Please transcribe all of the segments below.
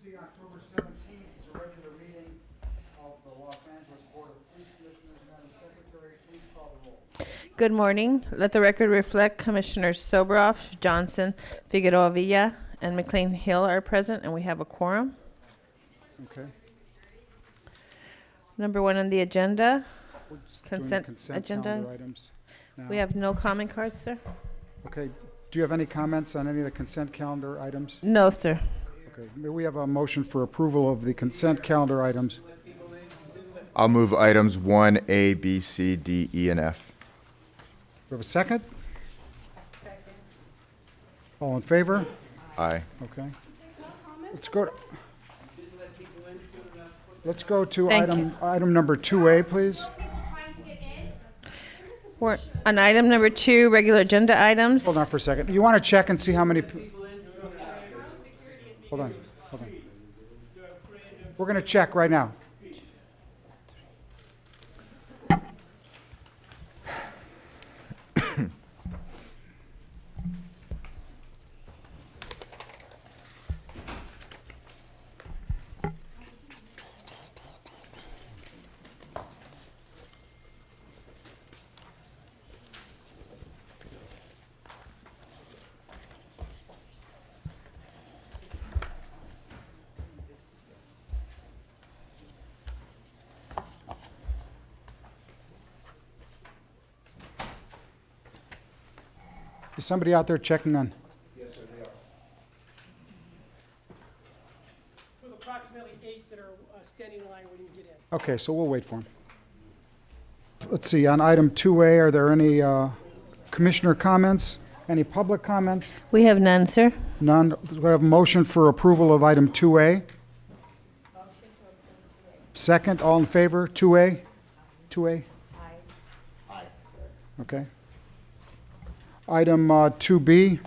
Tuesday, October 17th is a regular meeting of the Los Angeles Board of Police Commissioners. Madam Secretary, please call the roll. Good morning. Let the record reflect Commissioners Sobroff, Johnson, Figueroa Villa, and McLean Hill are present, and we have a quorum. Okay. Number one on the agenda, We're just doing the consent agenda. calendar items now. We have no comment cards, sir? Okay. Do you have any comments on any of the consent calendar items? No, sir. Okay. May we have a motion for approval of the consent calendar items? I'll move items 1A, B, C, D, E, and F. We have a second? Second. All in favor? Aye. Okay. Let's go to Thank item number 2A, please. We're on item number 2, regular agenda items. Hold on for a second. You want to check and see how many? Hold on. We're going to check right now. Is somebody out there checking on? Yes, sir, they are. We have approximately 8 that are standing in line waiting to get in. Okay, so we'll wait for them. Let's see, on item 2A, are there any commissioner comments? Any public comments? We have none, sir. None. Do we have a motion for approval of item 2A? Second, all in favor, 2A? 2A? Aye. Okay. Item 2B?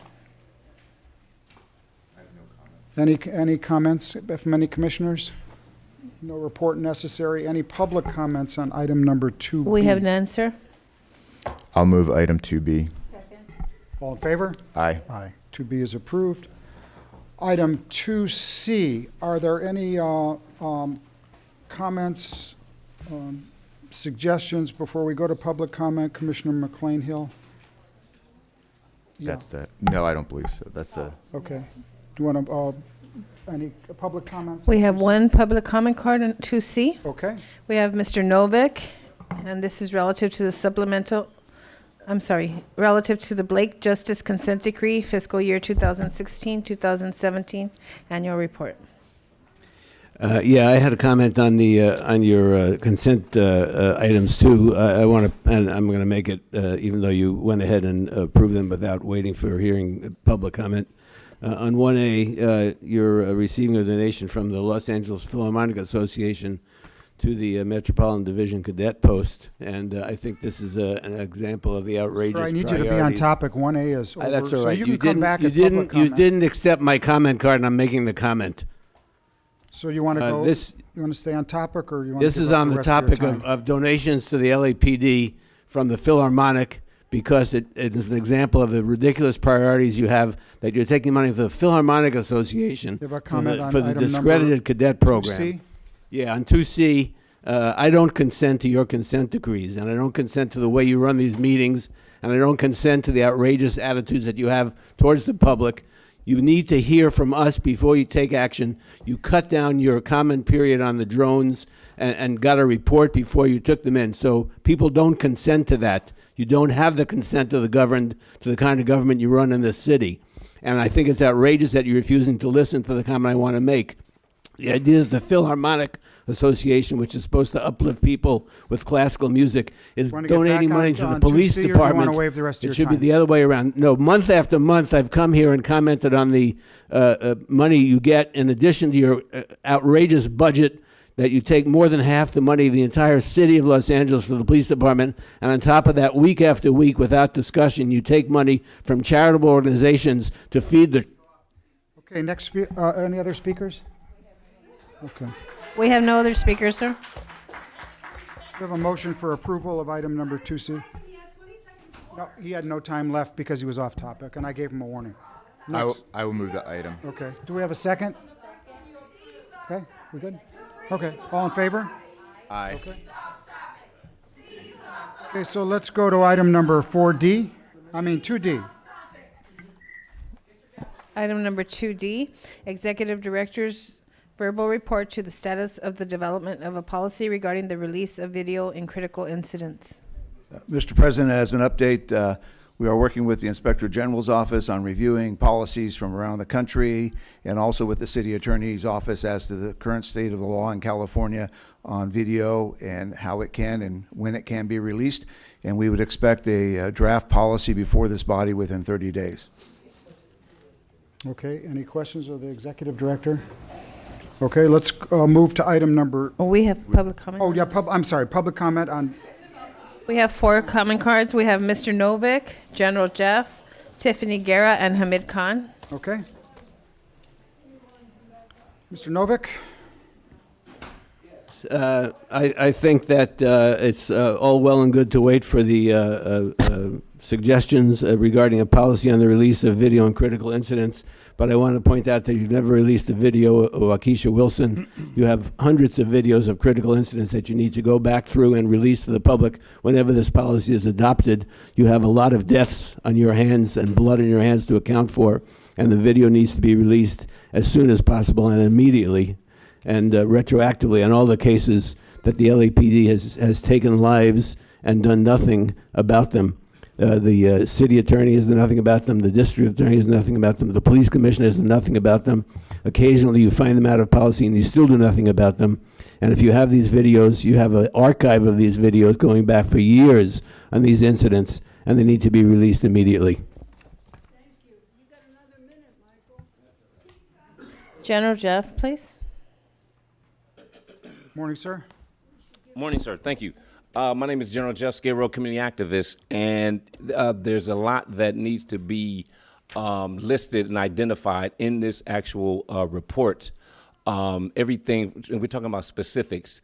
Any comments from any commissioners? No report necessary. Any public comments on item number 2B? We have none, sir. I'll move item 2B. All in favor? Aye. Aye. 2B is approved. Item 2C, are there any comments, suggestions before we go to public comment? Commissioner McLean Hill? Yeah. That's the, no, I don't believe so. That's the, Okay. Do you want to, any public comments? We have one public comment card on 2C. Okay. We have Mr. Novick, and this is relative to the relative to the Blake Justice Consent Decree, fiscal year 2016-2017 annual report. Yeah, I had a comment on the on your consent items too. I want to, and I'm going to make it, even though you went ahead and approved them without waiting for hearing public comment. On 1A, you're receiving a donation from the Los Angeles Philharmonic Association to the Metropolitan Division Cadet Post, and I think this is an example of the outrageous Sir, I need priorities. you to be on topic. 1A is over. That's all right. So you can come back at public You comment. didn't accept my comment card, and I'm making the comment. So you want to go, this- you want to stay on topic, or you want to This is on the topic of donations to the LAPD from the Philharmonic, because it is an example of the ridiculous priorities you have, that you're taking money from the Philharmonic Association You have a for comment on the item discredited number cadet program. 2C? Yeah, on 2C, I don't consent to your consent decrees, and I don't consent to the way you run these meetings, and I don't consent to the outrageous attitudes that you have towards the public. You need to hear from us before you take action. You cut down your comment period on the drones and got a report before you took them in. So people don't consent to that. You don't have the consent of the governed to the kind of government you run in this city. And I think it's outrageous that you're refusing to listen to the comment I want to make. The idea that the Philharmonic Association, which is supposed to uplift people with classical music, is Want to get donating back money on- to the on police 2C, or do you wanna department. waive the rest of It your should be time? the other way around. No, month after month, I've come here and commented on the money you get in addition to your outrageous budget, that you take more than half the money of the entire city of Los Angeles for the police department, and on top of that, week after week, without discussion, you take money from charitable organizations to feed the... Okay, next, any other speakers? Okay. We have no other speakers, sir. We have a motion for approval of item number 2C. No, he had no time left because he was off topic, and I gave him a warning. I will, Next. I will move the item. Okay. Do we have a second? Okay, we good? Okay, all in favor? Aye. Okay. Okay, so let's go to item number 2D. Item number 2D, Executive Director's verbal report to the status of the development of a policy regarding the release of video in critical incidents. Mr. President, as an update, we are working with the Inspector General's office on reviewing policies from around the country and also with the City Attorney's office as to the current state of the law in California on video and how it can and when it can be released. And we would expect a draft policy before this body within 30 days. Okay, any questions of the executive director? Okay, let's move to item number, Oh, we have public comment. oh, yeah, I'm sorry, public comment on, We have 4 comment cards. We have Mr. Novick, General Jeff, Tiffany Guerra, and Hamid Khan. okay. Mr. Novick? I think that it's all well and good to wait for the suggestions regarding a policy on the release of video in critical incidents, but I want to point out that you've never released a video of Waukesha Wilson. You have hundreds of videos of critical incidents that you need to go back through and release to the public whenever this policy is adopted. You have a lot of deaths on your hands and blood in your hands to account for, and the video needs to be released as soon as possible and immediately and retroactively on all the cases that the LAPD has taken lives and done nothing about them. The city attorney has done nothing about them. The district attorney has done nothing about them. The police commissioner has done nothing about them. Occasionally you find them out of policy and you still do nothing about them. And if you have these videos, you have an archive of these videos going back for years on these incidents, and they need to be released immediately. General Jeff, please. Morning, sir. Morning, sir. Thank you. My name is General Jeff Skid Row, community activist, and there's a lot that needs to be listed and identified in this actual report. Everything, and we're talking about specifics,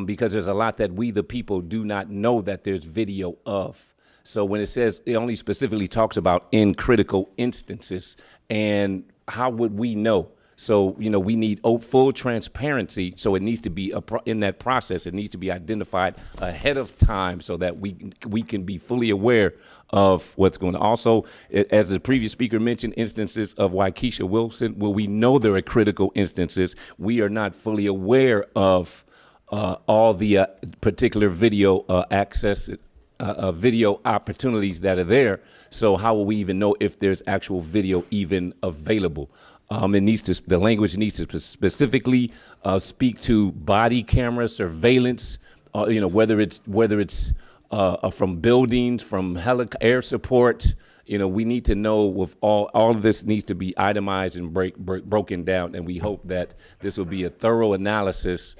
because there's a lot that we, the people, do not know that there's video of. So when it says, it only specifically talks about in critical instances, and how would we know? So, you know, we need full transparency. So it needs to be in that process. It needs to be identified ahead of time so that we can be fully aware of what's going on. Also, as the previous speaker mentioned, instances of Waukesha Wilson, where we know there are critical instances, we are not fully aware of all the particular video access. Video opportunities that are there. So how will we even know if there's actual video even available? The language needs to specifically speak to body camera surveillance. You know, whether it's from buildings, from air support. You know, we need to know with all of this needs to be itemized and broken down. And we hope that this will be a thorough analysis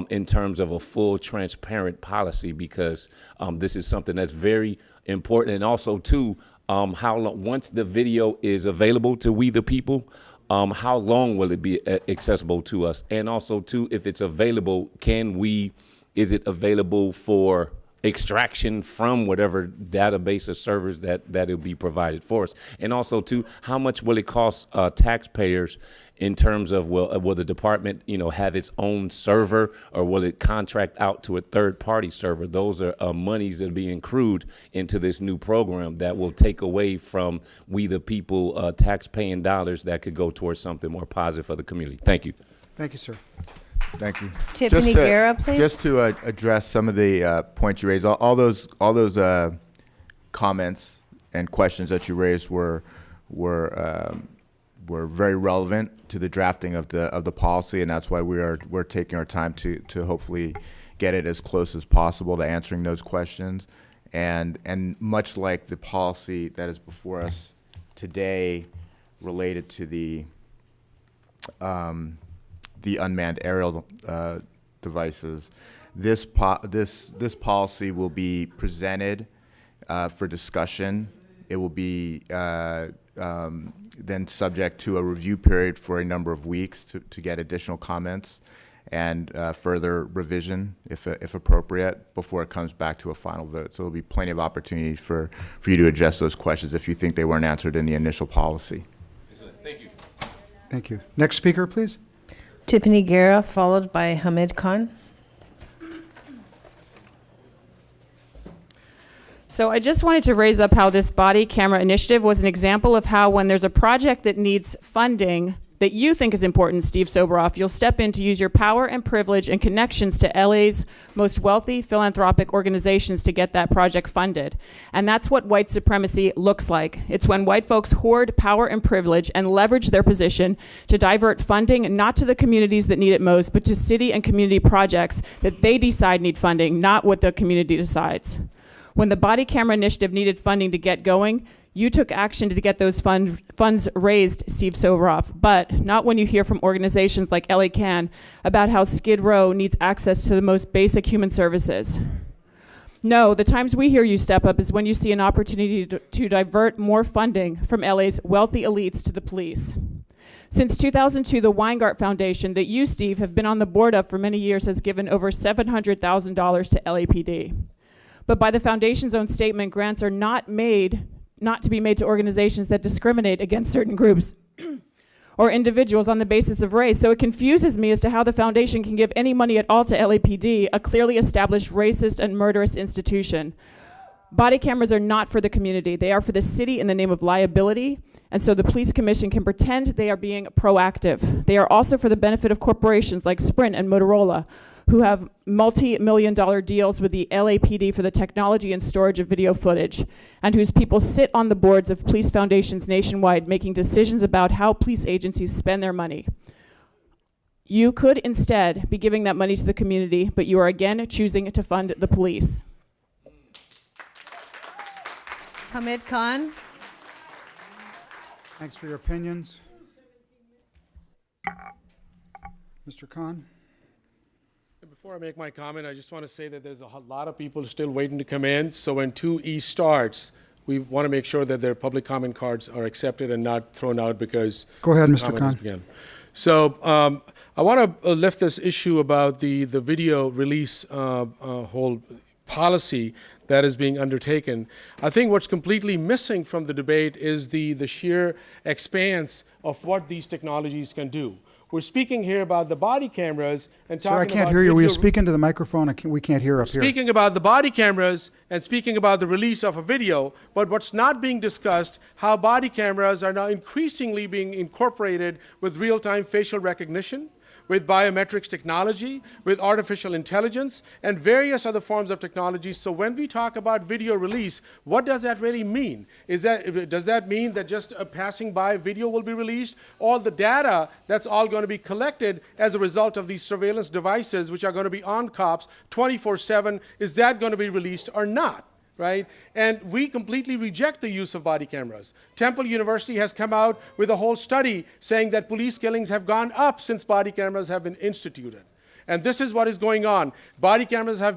in terms of a full, transparent policy, because this is something that's very important. And also, too, how long, once the video is available to we the people, how long will it be accessible to us? And also, too, if it's available, is it available for extraction from whatever database or servers that it'll be provided for us? And also, too, how much will it cost taxpayers in terms of, will the department, you know, have its own server, or will it contract out to a third-party server? Those are monies that are being accrued into this new program that will take away from we the people tax-paying dollars that could go towards something more positive for the community. Thank you. Thank you, sir. Thank you. Tiffany Guerra, please. Just to address some of the points you raised, all those comments and questions that you raised were very relevant to the drafting of the policy, and that's why we're taking our time to hopefully get it as close as possible to answering those questions. And much like the policy that is before us today related to the unmanned aerial devices, this policy will be presented for discussion. It will be then subject to a review period for a number of weeks to get additional comments and further revision, if appropriate, before it comes back to a final vote. So there'll be plenty of opportunity for you to address those questions if you think they weren't answered in the initial policy. Thank you. Thank you. Next speaker, please. Tiffany Guerra, followed by Hamid Khan. So I just wanted to raise up how this body camera initiative was an example of how when there's a project that needs funding that you think is important, Steve Soboroff, you'll step in to use your power and privilege and connections to LA's most wealthy philanthropic organizations to get that project funded. And that's what white supremacy looks like. It's when white folks hoard power and privilege and leverage their position to divert funding not to the communities that need it most, but to city and community projects that they decide need funding, not what the community decides. When the body camera initiative needed funding to get going, you took action to get those funds raised, Steve Soboroff, but not when you hear from organizations like LA Can about how Skid Row needs access to the most basic human services. No, the times we hear you step up is when you see an opportunity to divert more funding from LA's wealthy elites to the police. Since 2002, the Weingart Foundation, that you, Steve, have been on the board of for many years, has given over $700,000 to LAPD. But by the foundation's own statement, grants are not to be made to organizations that discriminate against certain groups or individuals on the basis of race. So it confuses me as to how the foundation can give any money at all to LAPD, a clearly established racist and murderous institution. Body cameras are not for the community. They are for the city in the name of liability, and so the police commission can pretend they are being proactive. They are also for the benefit of corporations like Sprint and Motorola, who have multi-million-dollar deals with the LAPD for the technology and storage of video footage, and whose people sit on the boards of police foundations nationwide making decisions about how police agencies spend their money. You could instead be giving that money to the community, but you are again choosing to fund the police. Hamid Khan. Thanks for your opinions. Mr. Khan? Before I make my comment, I just want to say that there's a lot of people still waiting to come in. So when 2E starts, we want to make sure that their public comment cards are accepted and not thrown out because... Go ahead, the Mr. comment Khan. has begun. So I want to lift this issue about the video release whole policy that is being undertaken. I think what's completely missing from the debate is the sheer expanse of what these technologies can do. We're speaking here about the body cameras and talking about... Sir, I can't hear you. Will you speak into the microphone? We can't hear up here. Speaking about the body cameras and speaking about the release of a video, but what's not being discussed, how body cameras are now increasingly being incorporated with real-time facial recognition, with biometrics technology, with artificial intelligence, and various other forms of technology. So when we talk about video release, what does that really mean? Does that mean that just a passing by video will be released? All the data that's all going to be collected as a result of these surveillance devices, which are going to be on cops 24/7, is that going to be released or not? Right? And we completely reject the use of body cameras. Temple University has come out with a whole study saying that police killings have gone up since body cameras have been instituted. And this is what is going on. Body cameras are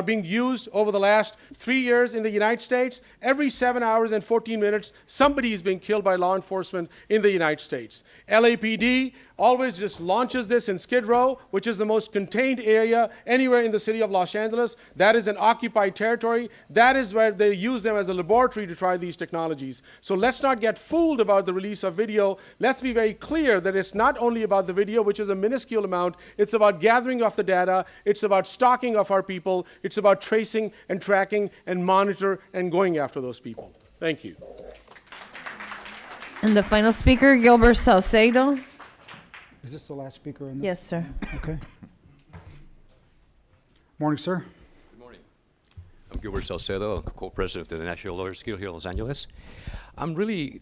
being used over the last 3 years in the United States. Every 7 hours and 14 minutes, somebody is being killed by law enforcement in the United States. LAPD always just launches this in Skid Row, which is the most contained area anywhere in the city of Los Angeles. That is an occupied territory. That is where they use them as a laboratory to try these technologies. So let's not get fooled about the release of video. Let's be very clear that it's not only about the video, which is a minuscule amount. It's about gathering of the data. It's about stalking of our people. It's about tracing and tracking and monitor and going after those people. Thank you. And the final speaker, Gilbert Salcedo. Is this the last speaker in this? Yes, sir. Okay. Morning, sir. Good morning. I'm Gilbert Salcedo, co-president of the National Lawyers Guild here in Los Angeles. I'm really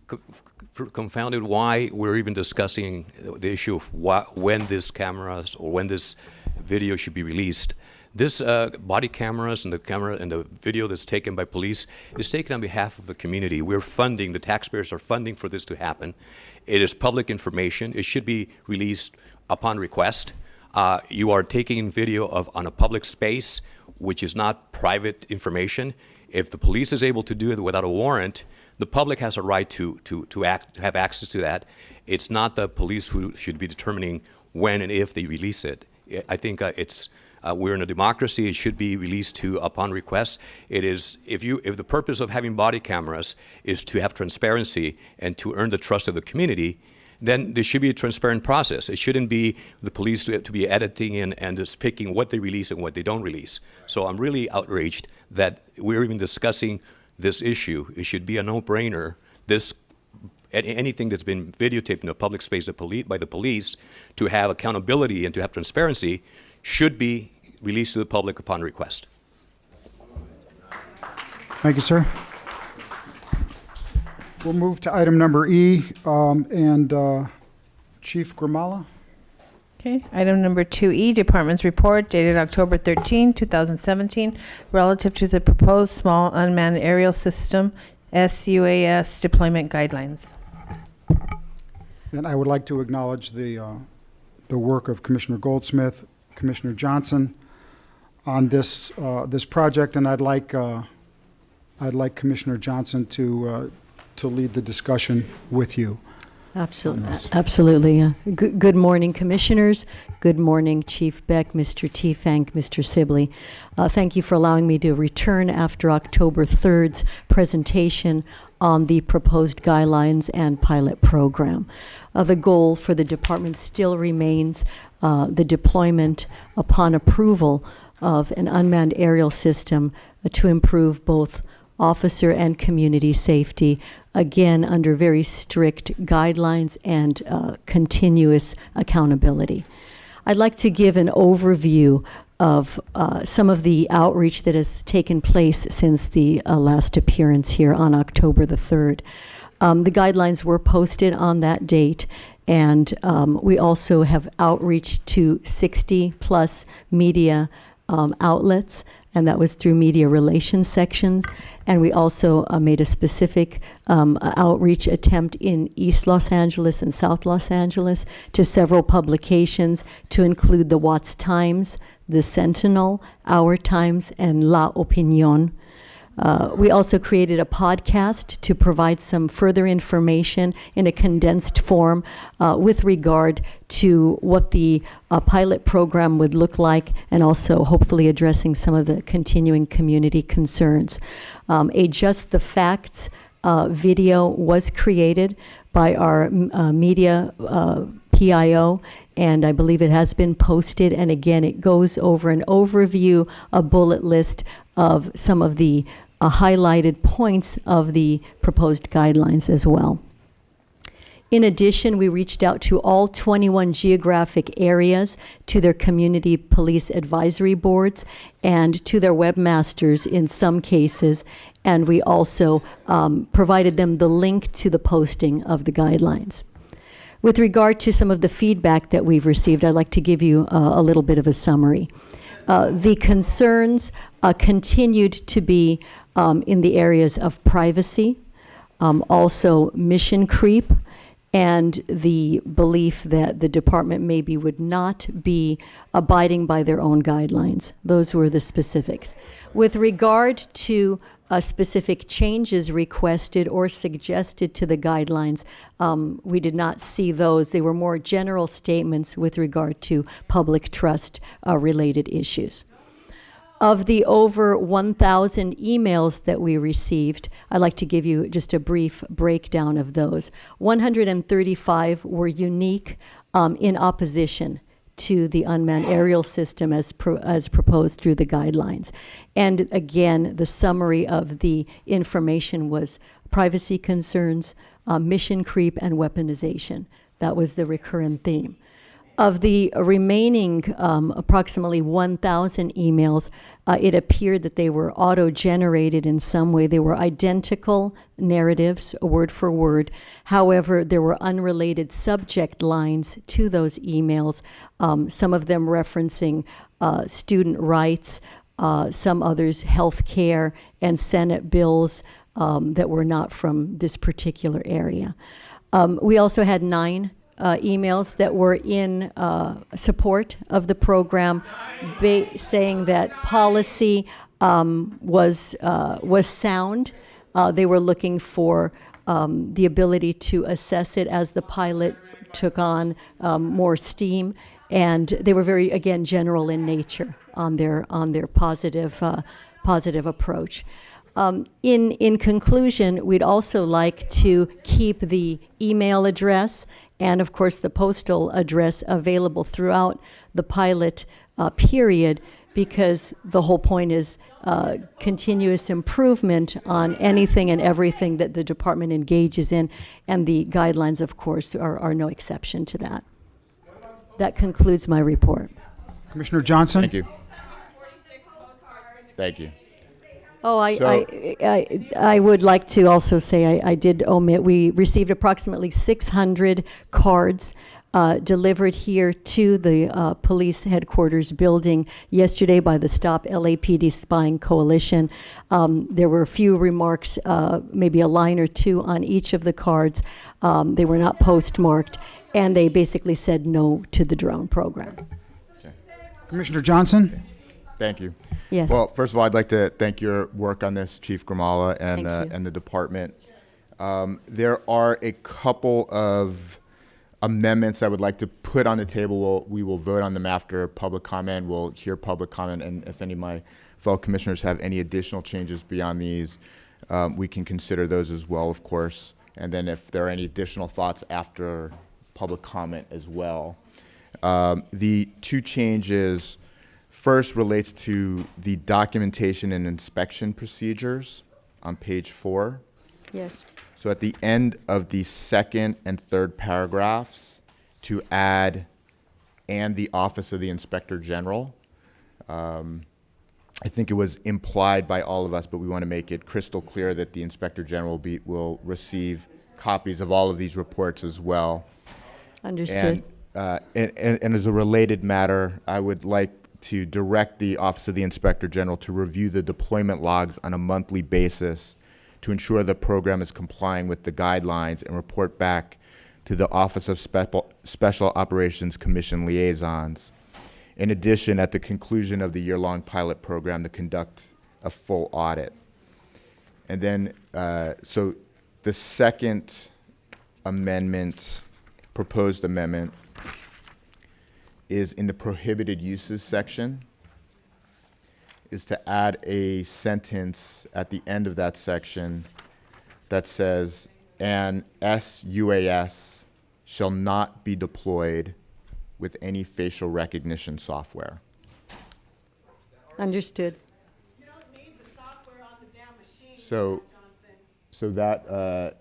confounded why we're even discussing the issue of when these cameras or when this video should be released. This body cameras and the video that's taken by police is taken on behalf of the community. We're funding, the taxpayers are funding for this to happen. It is public information. It should be released upon request. You are taking video on a public space, which is not private information. If the police is able to do it without a warrant, the public has a right to have access to that. It's not the police who should be determining when and if they release it. I think we're in a democracy. It should be released upon request. It is if the purpose of having body cameras is to have transparency and to earn the trust of the community, then there should be a transparent process. It shouldn't be the police to be editing and just picking what they release and what they don't release. So I'm really outraged that we're even discussing this issue. It should be a no-brainer. Anything that's been videotaped in a public space by the police to have accountability and to have transparency should be released to the public upon request. Thank you, sir. We'll move to item number E, and Chief Grimala. Okay, item number 2E, Department's report dated October 13, 2017, relative to the proposed Small Unmanned Aerial System, SUAS deployment guidelines. And I would like to acknowledge the work of Commissioner Goldsmith, Commissioner Johnson on this project, and I'd like Commissioner Johnson to lead the discussion with you. Absolutely. Good morning, Commissioners. Good morning, Chief Beck, Mr. T-Fank, Mr. Sibley. Thank you for allowing me to return after October 3rd's presentation on the proposed guidelines and pilot program. The goal for the department still remains the deployment upon approval of an unmanned aerial system to improve both officer and community safety, again, under very strict guidelines and continuous accountability. I'd like to give an overview of some of the outreach that has taken place since the last appearance here on October the 3rd. The guidelines were posted on that date, and we also have outreach to 60-plus media outlets, and that was through media relations sections. And we also made a specific outreach attempt in East Los Angeles and South Los Angeles to several publications, to include the Watts Times, the Sentinel, Our Times, and La Opinión. We also created a podcast to provide some further information in a condensed form with regard to what the pilot program would look like, and also hopefully addressing some of the continuing community concerns. A Just the Facts video was created by our media PIO, and I believe it has been posted. And again, it goes over an overview, a bullet list of some of the highlighted points of the proposed guidelines as well. In addition, we reached out to all 21 geographic areas, to their community police advisory boards, and to their webmasters in some cases, and we also provided them the link to the posting of the guidelines. With regard to some of the feedback that we've received, I'd like to give you a little bit of a summary. The concerns continued to be in the areas of privacy, also mission creep, and the belief that the department maybe would not be abiding by their own guidelines. Those were the specifics. With regard to specific changes requested or suggested to the guidelines, we did not see those. They were more general statements with regard to public trust related issues. Of the over 1,000 emails that we received, I'd like to give you just a brief breakdown of those. 135 were unique in opposition to the unmanned aerial system as proposed through the guidelines. And again, the summary of the information was privacy concerns, mission creep, and weaponization. That was the recurrent theme. Of the remaining approximately 1,000 emails, it appeared that they were auto-generated in some way. They were identical narratives, word for word. However, there were unrelated subject lines to those emails, some of them referencing student rights, some others health care, and Senate bills that were not from this particular area. We also had 9 emails that were in support of the program, saying that policy was sound. They were looking for the ability to assess it as the pilot took on more steam, and they were very, again, general in nature on their positive approach. In conclusion, we'd also like to keep the email address and of course the postal address available throughout the pilot period, because the whole point is continuous improvement on anything and everything that the department engages in, and the guidelines, of course, are no exception to that. That concludes my report. Commissioner Johnson? Thank you. Thank you. Oh, So- I would like to also say, I did omit, we received approximately 600 cards delivered here to the police headquarters building yesterday by the Stop LAPD Spying Coalition. There were a few remarks, maybe a line or two on each of the cards. They were not postmarked, and they basically said no to the drone program. Commissioner Johnson? Thank you. Yes. Well, first of all, I'd like to thank your work on this, Chief Grimala, Thank you. and the department. There are a couple of amendments I would like to put on the table. We will vote on them after public comment. We'll hear public comment, and if any of my fellow commissioners have any additional changes beyond these, we can consider those as well, of course. And then if there are any additional thoughts after public comment as well. The two changes, first relates to the documentation and inspection procedures on page 4. Yes. So at the end of the second and third paragraphs, to add "and the Office of the Inspector General." I think it was implied by all of us, but we want to make it crystal clear that the Inspector General will receive copies of all of these reports as well. Understood. And as a related matter, I would like to direct the Office of the Inspector General to review the deployment logs on a monthly basis to ensure the program is complying with the guidelines, and report back to the Office of Special Operations Commission liaisons. In addition, at the conclusion of the year-long pilot program, to conduct a full audit. And then, so the second amendment, proposed amendment, is in the prohibited uses section, is to add a sentence at the end of that section that says, "An SUAS shall not be deployed with any facial recognition software." Understood. So that,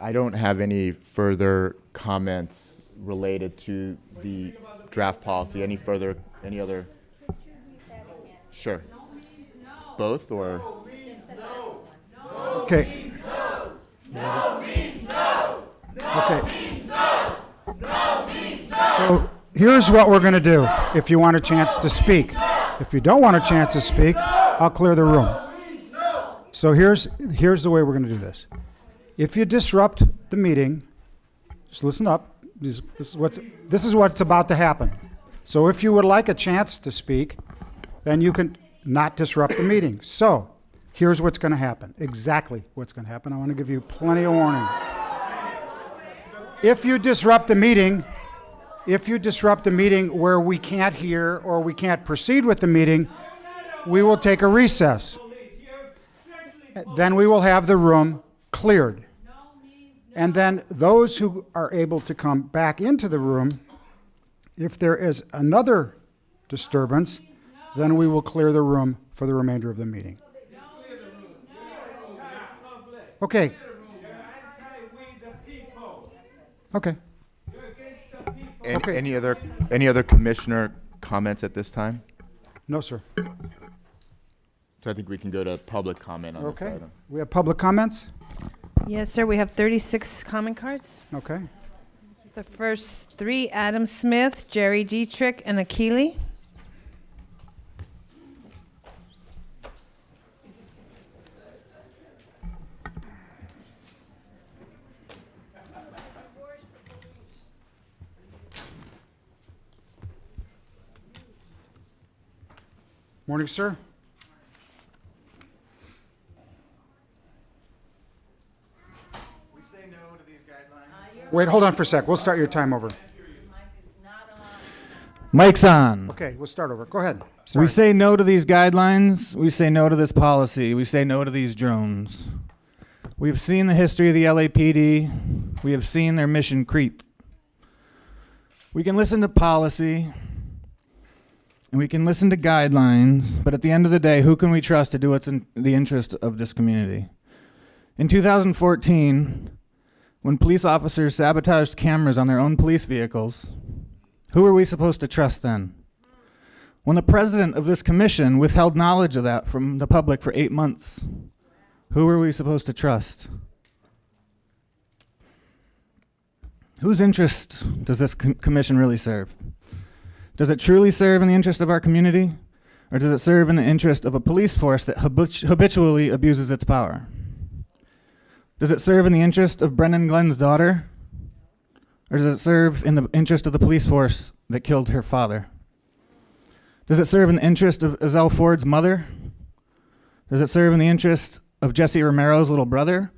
I don't have any further comments related to the draft policy. Any other? Sure. Both, or? Okay. Okay. So here's what we're going to do if you want a chance to speak. If you don't want a chance to speak, I'll clear the room. So here's the way we're going to do this. If you disrupt the meeting, just listen up. This is what's about to happen. So if you would like a chance to speak, then you can not disrupt the meeting. So here's what's going to happen. Exactly what's going to happen. I want to give you plenty of warning. If you disrupt the meeting where we can't hear or we can't proceed with the meeting, we will take a recess. Then we will have the room cleared. And then those who are able to come back into the room, if there is another disturbance, then we will clear the room for the remainder of the meeting. Okay. Okay. Okay. Any other commissioner comments at this time? No, sir. So I think we can go to public comment on this Okay. item. We have public comments? Yes, sir. We have 36 comment cards. Okay. The first 3, Adam Smith, Jerry Dietrich, and Akili. Morning, sir. Wait, hold on for a sec. We'll start your time over. Mic's on. Okay, we'll start over. Go ahead. Sorry. We say no to these guidelines. We say no to this policy. We say no to these drones. We've seen the history of the LAPD. We have seen their mission creep. We can listen to policy and we can listen to guidelines, but at the end of the day, who can we trust to do what's in the interest of this community? In 2014, when police officers sabotaged cameras on their own police vehicles, who were we supposed to trust then? When the president of this commission withheld knowledge of that from the public for 8 months, who were we supposed to trust? Whose interest does this commission really serve? Does it truly serve in the interest of our community? Or does it serve in the interest of a police force that habitually abuses its power? Does it serve in the interest of Brennan Glenn's daughter? Or does it serve in the interest of the police force that killed her father? Does it serve in the interest of Azelle Ford's mother? Does it serve in the interest of Jesse Romero's little brother?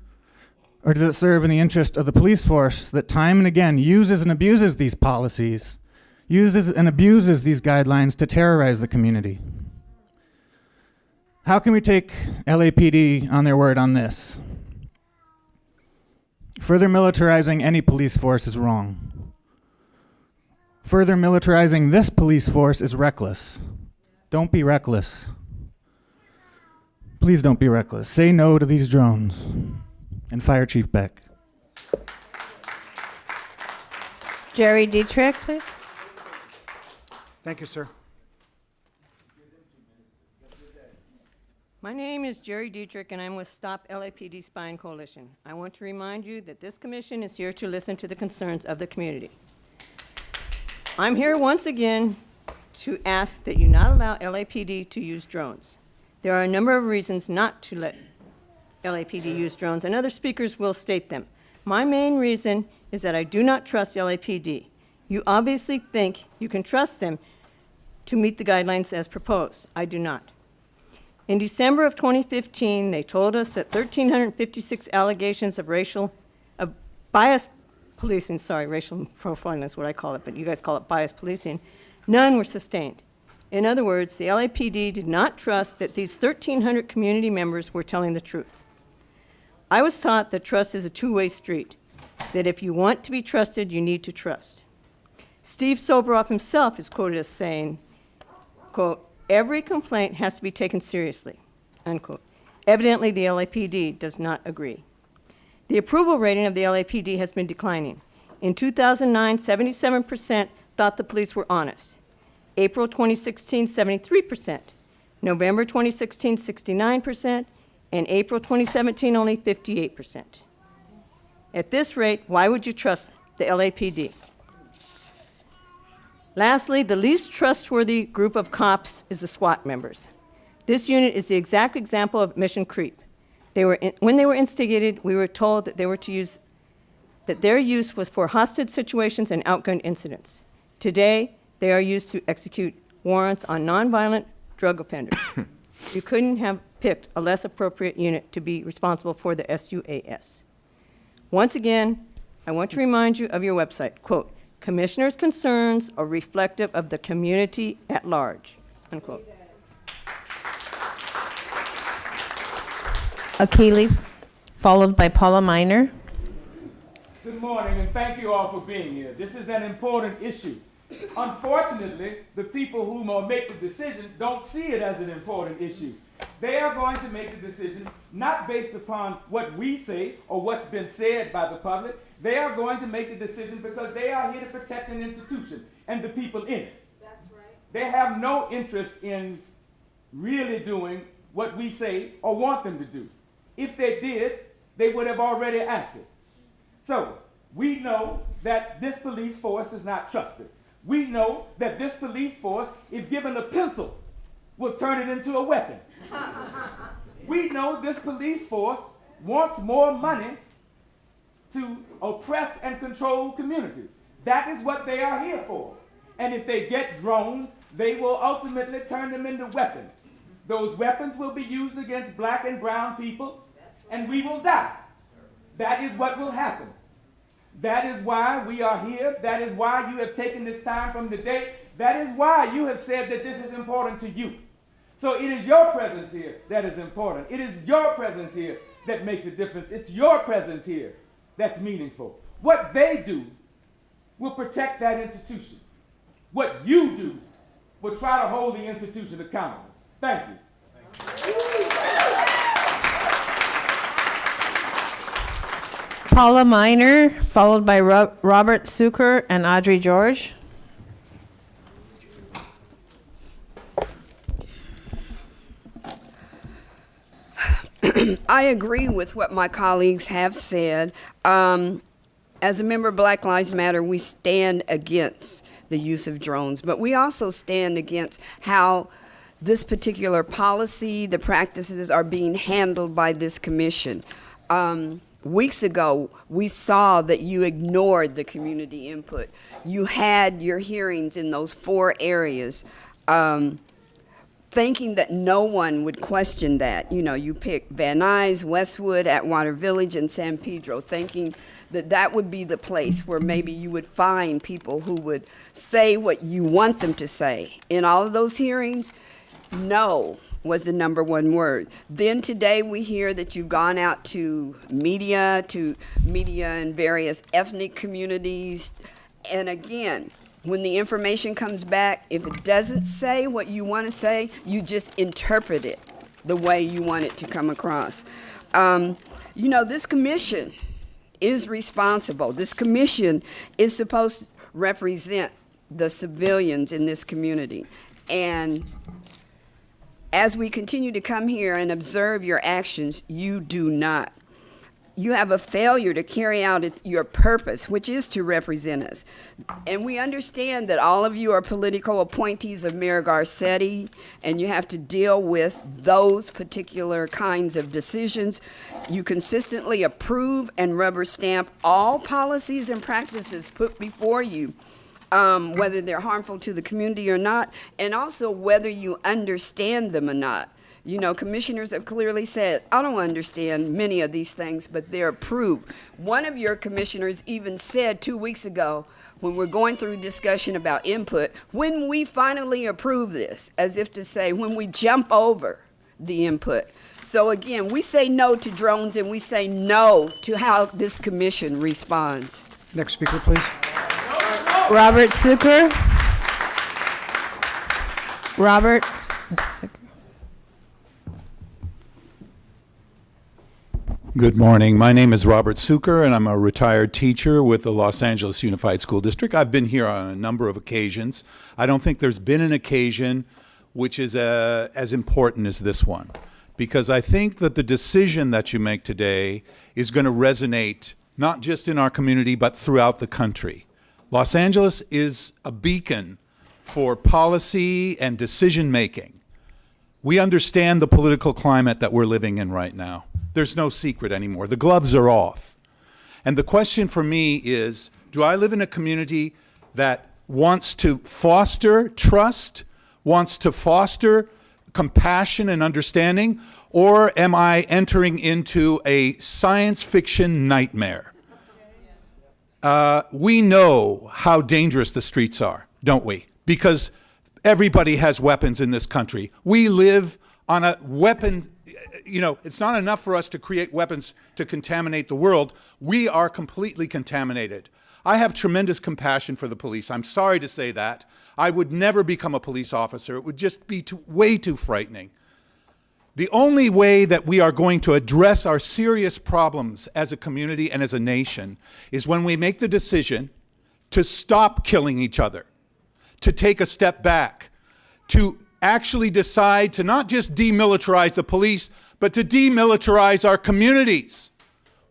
Or does it serve in the interest of the police force that time and again uses and abuses these policies, uses and abuses these guidelines to terrorize the community? How can we take LAPD on their word on this? Further militarizing any police force is wrong. Further militarizing this police force is reckless. Don't be reckless. Please don't be reckless. Say no to these drones. And fire Chief Beck. Jerry Dietrich, please. Thank you, sir. My name is Jerry Dietrich, and I'm with Stop LAPD Spying Coalition. I want to remind you that this commission is here to listen to the concerns of the community. I'm here once again to ask that you not allow LAPD to use drones. There are a number of reasons not to let LAPD use drones, and other speakers will state them. My main reason is that I do not trust LAPD. You obviously think you can trust them to meet the guidelines as proposed. I do not. In December of 2015, they told us that 1,356 allegations of bias policing, racial profiling is what I call it, but you guys call it bias policing, none were sustained. In other words, the LAPD did not trust that these 1,300 community members were telling the truth. I was taught that trust is a two-way street, that if you want to be trusted, you need to trust. Steve Soboroff himself is quoted as saying, quote, "Every complaint has to be taken seriously," unquote. Evidently, the LAPD does not agree. The approval rating of the LAPD has been declining. In 2009, 77% thought the police were honest. April 2016, 73%. November 2016, 69%. And April 2017, only 58%. At this rate, why would you trust the LAPD? Lastly, the least trustworthy group of cops is the SWAT members. This unit is the exact example of mission creep. When they were instigated, we were told that their use was for hostage situations and outgunned incidents. Today, they are used to execute warrants on nonviolent drug offenders. You couldn't have picked a less appropriate unit to be responsible for the SUAS. Once again, I want to remind you of your website, quote, "Commissioners' concerns are reflective of the community at large," unquote. Akili, followed by Paula Miner. Good morning, and thank you all for being here. This is an important issue. Unfortunately, the people who will make the decision don't see it as an important issue. They are going to make the decision not based upon what we say or what's been said by the public. They are going to make the decision because they are here to protect an institution and the people in it. That's right. They have no interest in really doing what we say or want them to do. If they did, they would have already acted. So, we know that this police force is not trusted. We know that this police force, if given a pencil, will turn it into a weapon. We know this police force wants more money to oppress and control communities. That is what they are here for. And if they get drones, they will ultimately turn them into weapons. Those weapons will be used against black and brown people, and we will die. That is what will happen. That is why we are here. That is why you have taken this time from the day. That is why you have said that this is important to you. So it is your presence here that is important. It is your presence here that makes a difference. It's your presence here that's meaningful. What they do will protect that institution. What you do will try to hold the institution accountable. Thank you. Paula Minor, followed by Robert Suker and Audrey George. I agree with what my colleagues have said. As a member of Black Lives Matter, we stand against the use of drones, but we also stand against how this particular policy, the practices are being handled by this commission. Weeks ago, we saw that you ignored the community input. You had your hearings in those 4 areas, thinking that no one would question that. You know, you picked Van Nuys, Westwood, Atwater Village, and San Pedro, thinking that that would be the place where maybe you would find people who would say what you want them to say. In all of those hearings, no was the number 1 word. Then today we hear that you've gone out to media in various ethnic communities. And again, when the information comes back, if it doesn't say what you want to say, you just interpret it the way you want it to come across. You know, this commission is responsible. This commission is supposed to represent the civilians in this community. And as we continue to come here and observe your actions, you do not. You have a failure to carry out your purpose, which is to represent us. And we understand that all of you are political appointees of Mayor Garcetti, and you have to deal with those particular kinds of decisions. You consistently approve and rubber stamp all policies and practices put before you, whether they're harmful to the community or not, and also whether you understand them or not. You know, commissioners have clearly said, I don't understand many of these things, but they're approved. One of your commissioners even said 2 weeks ago, when we're going through discussion about input, when we finally approve this, as if to say, when we jump over the input. So again, we say no to drones, and we say no to how this commission responds. Next speaker, please. Robert Suker. Robert Suker. Good morning. My name is Robert Suker, and I'm a retired teacher with the Los Angeles Unified School District. I've been here on a number of occasions. I don't think there's been an occasion which is as important as this one, because I think that the decision that you make today is going to resonate not just in our community, but throughout the country. Los Angeles is a beacon for policy and decision-making. We understand the political climate that we're living in right now. There's no secret anymore. The gloves are off. And the question for me is, do I live in a community that wants to foster trust, wants to foster compassion and understanding, or am I entering into a science fiction nightmare? We know how dangerous the streets are, don't we? Because everybody has weapons in this country. We live on a weapon. You know, it's not enough for us to create weapons to contaminate the world. We are completely contaminated. I have tremendous compassion for the police. I'm sorry to say that. I would never become a police officer. It would just be way too frightening. The only way that we are going to address our serious problems as a community and as a nation is when we make the decision to stop killing each other, to take a step back, to actually decide to not just demilitarize the police, but to demilitarize our communities.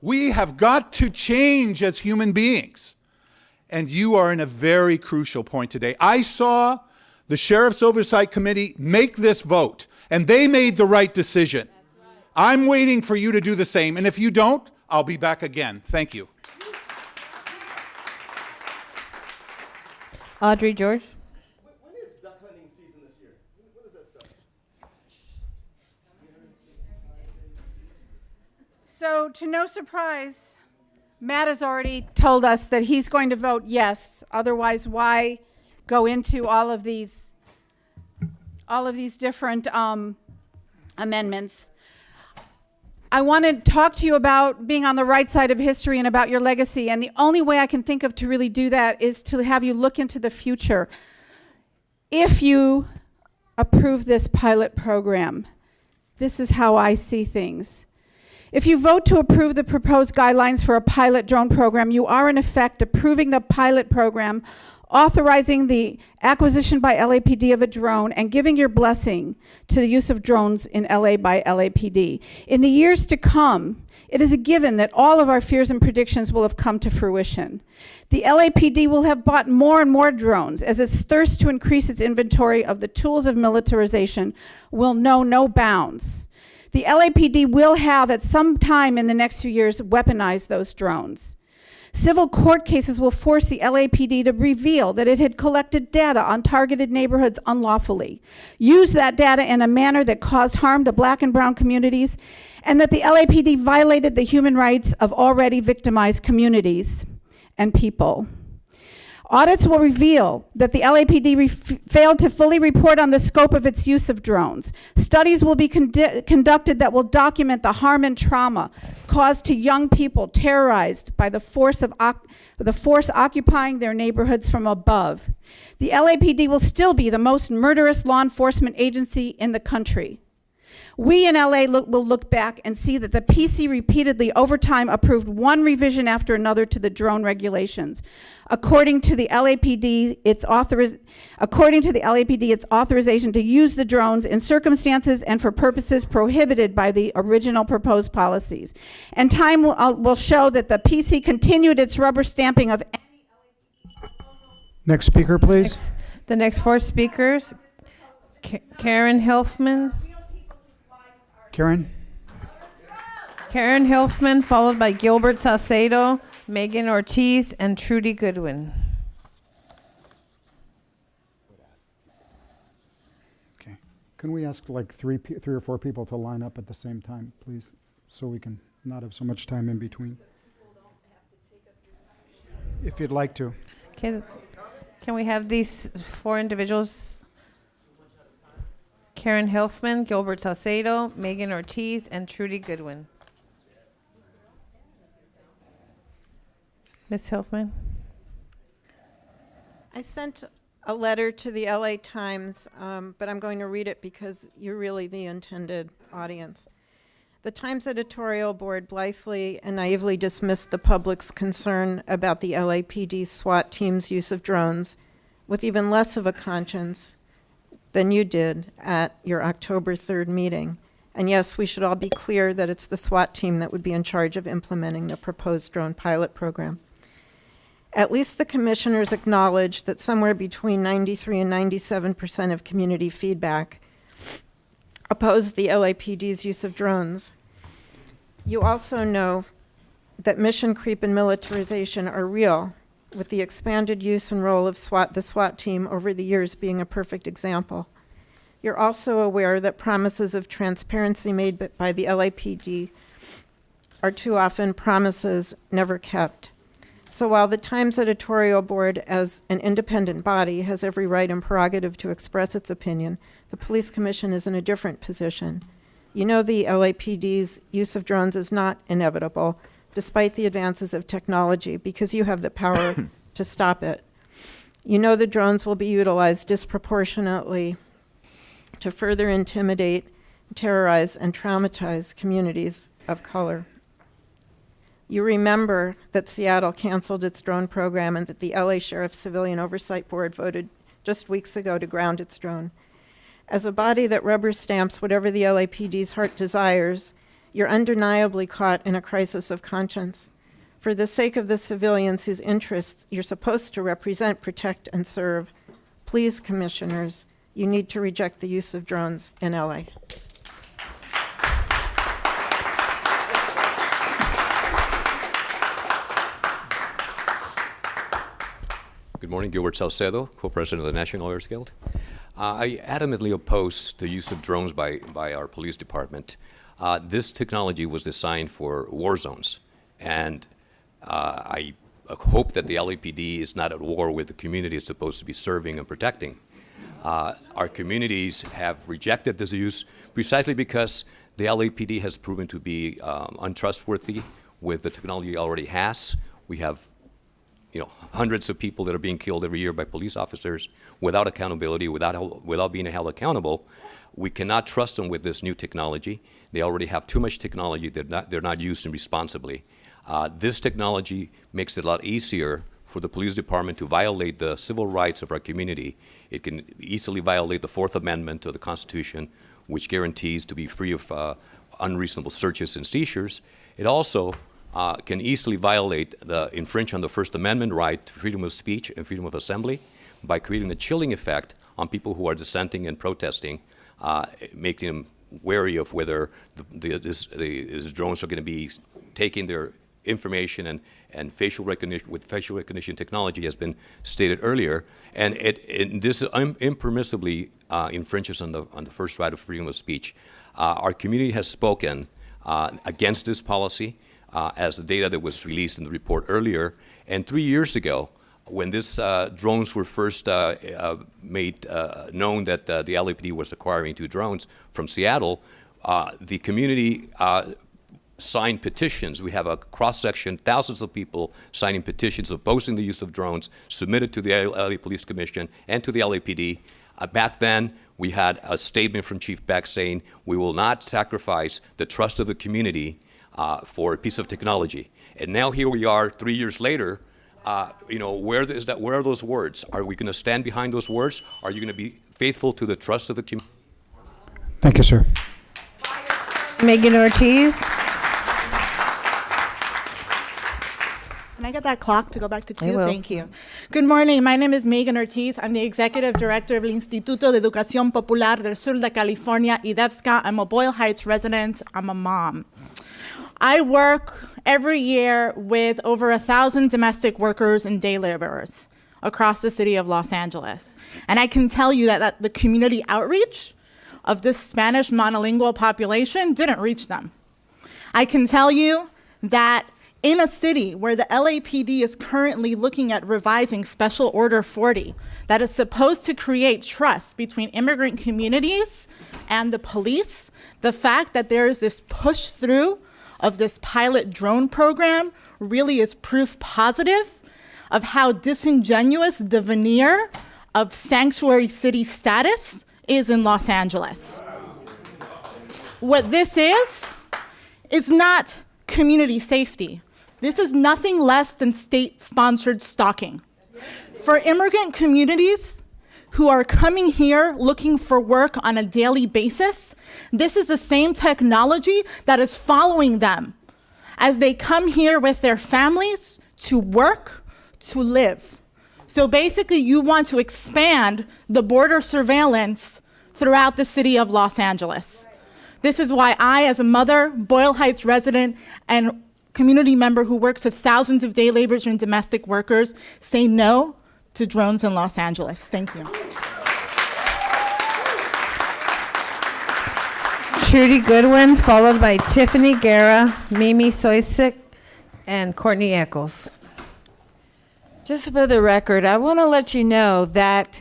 We have got to change as human beings. And you are in a very crucial point today. I saw the Sheriff's Oversight Committee make this vote, and they made the right decision. I'm waiting for you to do the same, and if you don't, I'll be back again. Thank you. Audrey George. When is duck hunting season this year? When does that start? So, to no surprise, Matt has already told us that he's going to vote yes. Otherwise, why go into all of these different amendments? I want to talk to you about being on the right side of history and about your legacy. And the only way I can think of to really do that is to have you look into the future. If you approve this pilot program, this is how I see things. If you vote to approve the proposed guidelines for a pilot drone program, you are in effect approving the pilot program, authorizing the acquisition by LAPD of a drone, and giving your blessing to the use of drones in LA by LAPD. In the years to come, it is a given that all of our fears and predictions will have come to fruition. The LAPD will have bought more and more drones as its thirst to increase its inventory of the tools of militarization will know no bounds. The LAPD will have, at some time in the next few years, weaponized those drones. Civil court cases will force the LAPD to reveal that it had collected data on targeted neighborhoods unlawfully, used that data in a manner that caused harm to black and brown communities, and that the LAPD violated the human rights of already victimized communities and people. Audits will reveal that the LAPD failed to fully report on the scope of its use of drones. Studies will be conducted that will document the harm and trauma caused to young people terrorized by the force occupying their neighborhoods from above. The LAPD will still be the most murderous law enforcement agency in the country. We in LA will look back and see that the PC repeatedly over time approved one revision after another to the drone regulations. According to the LAPD, its authorization to use the drones in circumstances and for purposes prohibited by the original proposed policies. And time will show that the PC continued its rubber stamping of any Next speaker, please. The next four speakers, Karen Hilfman. Karen? Karen Hilfman, followed by Gilbert Salcedo, Megan Ortiz, and Trudy Goodwin. Okay. Can we ask like three or four people to line up at the same time, please? So we can not have so much time in between. If you'd like to. Okay. Can we have these four individuals? Karen Hilfman, Gilbert Salcedo, Megan Ortiz, and Trudy Goodwin. Ms. Hilfman? I sent a letter to the LA Times, but I'm going to read it because you're really the intended audience. The Times editorial board blithely and naively dismissed the public's concern about the LAPD SWAT team's use of drones with even less of a conscience than you did at your October 3rd meeting. And yes, we should all be clear that it's the SWAT team that would be in charge of implementing the proposed drone pilot program. At least the commissioners acknowledge that somewhere between 93 and 97% of community feedback opposed the LAPD's use of drones. You also know that mission creep and militarization are real, with the expanded use and role of the SWAT team over the years being a perfect example. You're also aware that promises of transparency made by the LAPD are too often promises never kept. So while the Times editorial board, as an independent body, has every right and prerogative to express its opinion, the police commission is in a different position. You know the LAPD's use of drones is not inevitable, despite the advances of technology, because you have the power to stop it. You know the drones will be utilized disproportionately to further intimidate, terrorize, and traumatize communities of color. You remember that Seattle canceled its drone program and that the LA Sheriff's Civilian Oversight Board voted just weeks ago to ground its drone. As a body that rubber stamps whatever the LAPD's heart desires, you're undeniably caught in a crisis of conscience. For the sake of the civilians whose interests you're supposed to represent, protect, and serve, please, commissioners, you need to reject the use of drones in LA. Good morning, Gilbert Salcedo, co-president of the National Lawyers Guild. I adamantly oppose the use of drones by our police department. This technology was designed for war zones, and I hope that the LAPD is not at war with the community it's supposed to be serving and protecting. Our communities have rejected this use precisely because The LAPD has proven to be untrustworthy with the technology it already has. We have hundreds of people that are being killed every year by police officers without accountability, without being held accountable. We cannot trust them with this new technology. They already have too much technology. They're not using responsibly. This technology makes it a lot easier for the police department to violate the civil rights of our community. It can easily violate the Fourth Amendment of the Constitution, which guarantees to be free of unreasonable searches and seizures. It also can easily infringe on the First Amendment right to freedom of speech and freedom of assembly by creating a chilling effect on people who are dissenting and protesting, making them wary of whether these drones are going to be taking their information and facial recognition technology has been stated earlier, and this impermissibly infringes on the first right of freedom of speech. Our community has spoken against this policy, as the data that was released in the report earlier. And 3 years ago, when these drones were first made known that the LAPD was acquiring 2 drones from Seattle, the community signed petitions. We have a cross-section, thousands of people signing petitions opposing the use of drones, submitted to the LA Police Commission and to the LAPD. Back then, we had a statement from Chief Beck saying, we will not sacrifice the trust of the community for a piece of technology. And now here we are 3 years later. Where are those words? Are we going to stand behind those words? Are you going to be faithful to the trust of the community? Thank you, sir. Megan Ortiz. Can I get that clock to go back to I 2? will. Thank you. Good morning. My name is Megan Ortiz. I'm the Executive Director of el Instituto de Educación Popular del Sur de California, IDEPSCA. I'm a Boyle Heights resident. I'm a mom. I work every year with over 1,000 domestic workers and day laborers across the city of Los Angeles. And I can tell you that the community outreach of this Spanish monolingual population didn't reach them. I can tell you that in a city where the LAPD is currently looking at revising Special Order 40, that is supposed to create trust between immigrant communities and the police, the fact that there is this push through of this pilot drone program really is proof positive of how disingenuous the veneer of sanctuary city status is in Los Angeles. What this is not community safety. This is nothing less than state-sponsored stalking. For immigrant communities who are coming here looking for work on a daily basis, this is the same technology that is following them as they come here with their families to work, to live. So basically, you want to expand the border surveillance throughout the city of Los Angeles. This is why I, as a mother, Boyle Heights resident, and community member who works with thousands of day laborers and domestic workers, say no to drones in Los Angeles. Thank you. Trudy Goodwin, followed by Tiffany Guerra, Mimi Soisik, and Courtney Eccles. Just for the record, I want to let you know that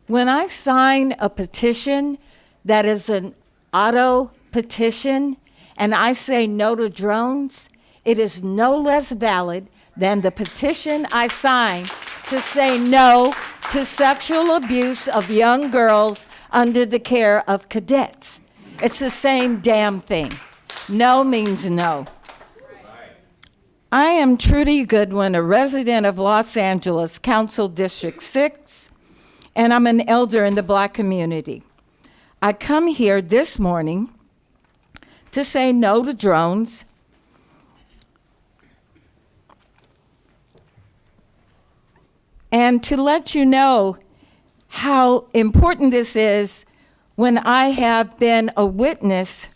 when I sign a petition that is an auto petition and I say no to drones, it is no less valid than the petition I signed to say no to sexual abuse of young girls under the care of cadets. It's the same damn thing. No means no. I am Trudy Goodwin, a resident of Los Angeles, Council District 6, and I'm an elder in the Black community. I come here this morning to say no to drones and to let you know how important this is when I have been a witness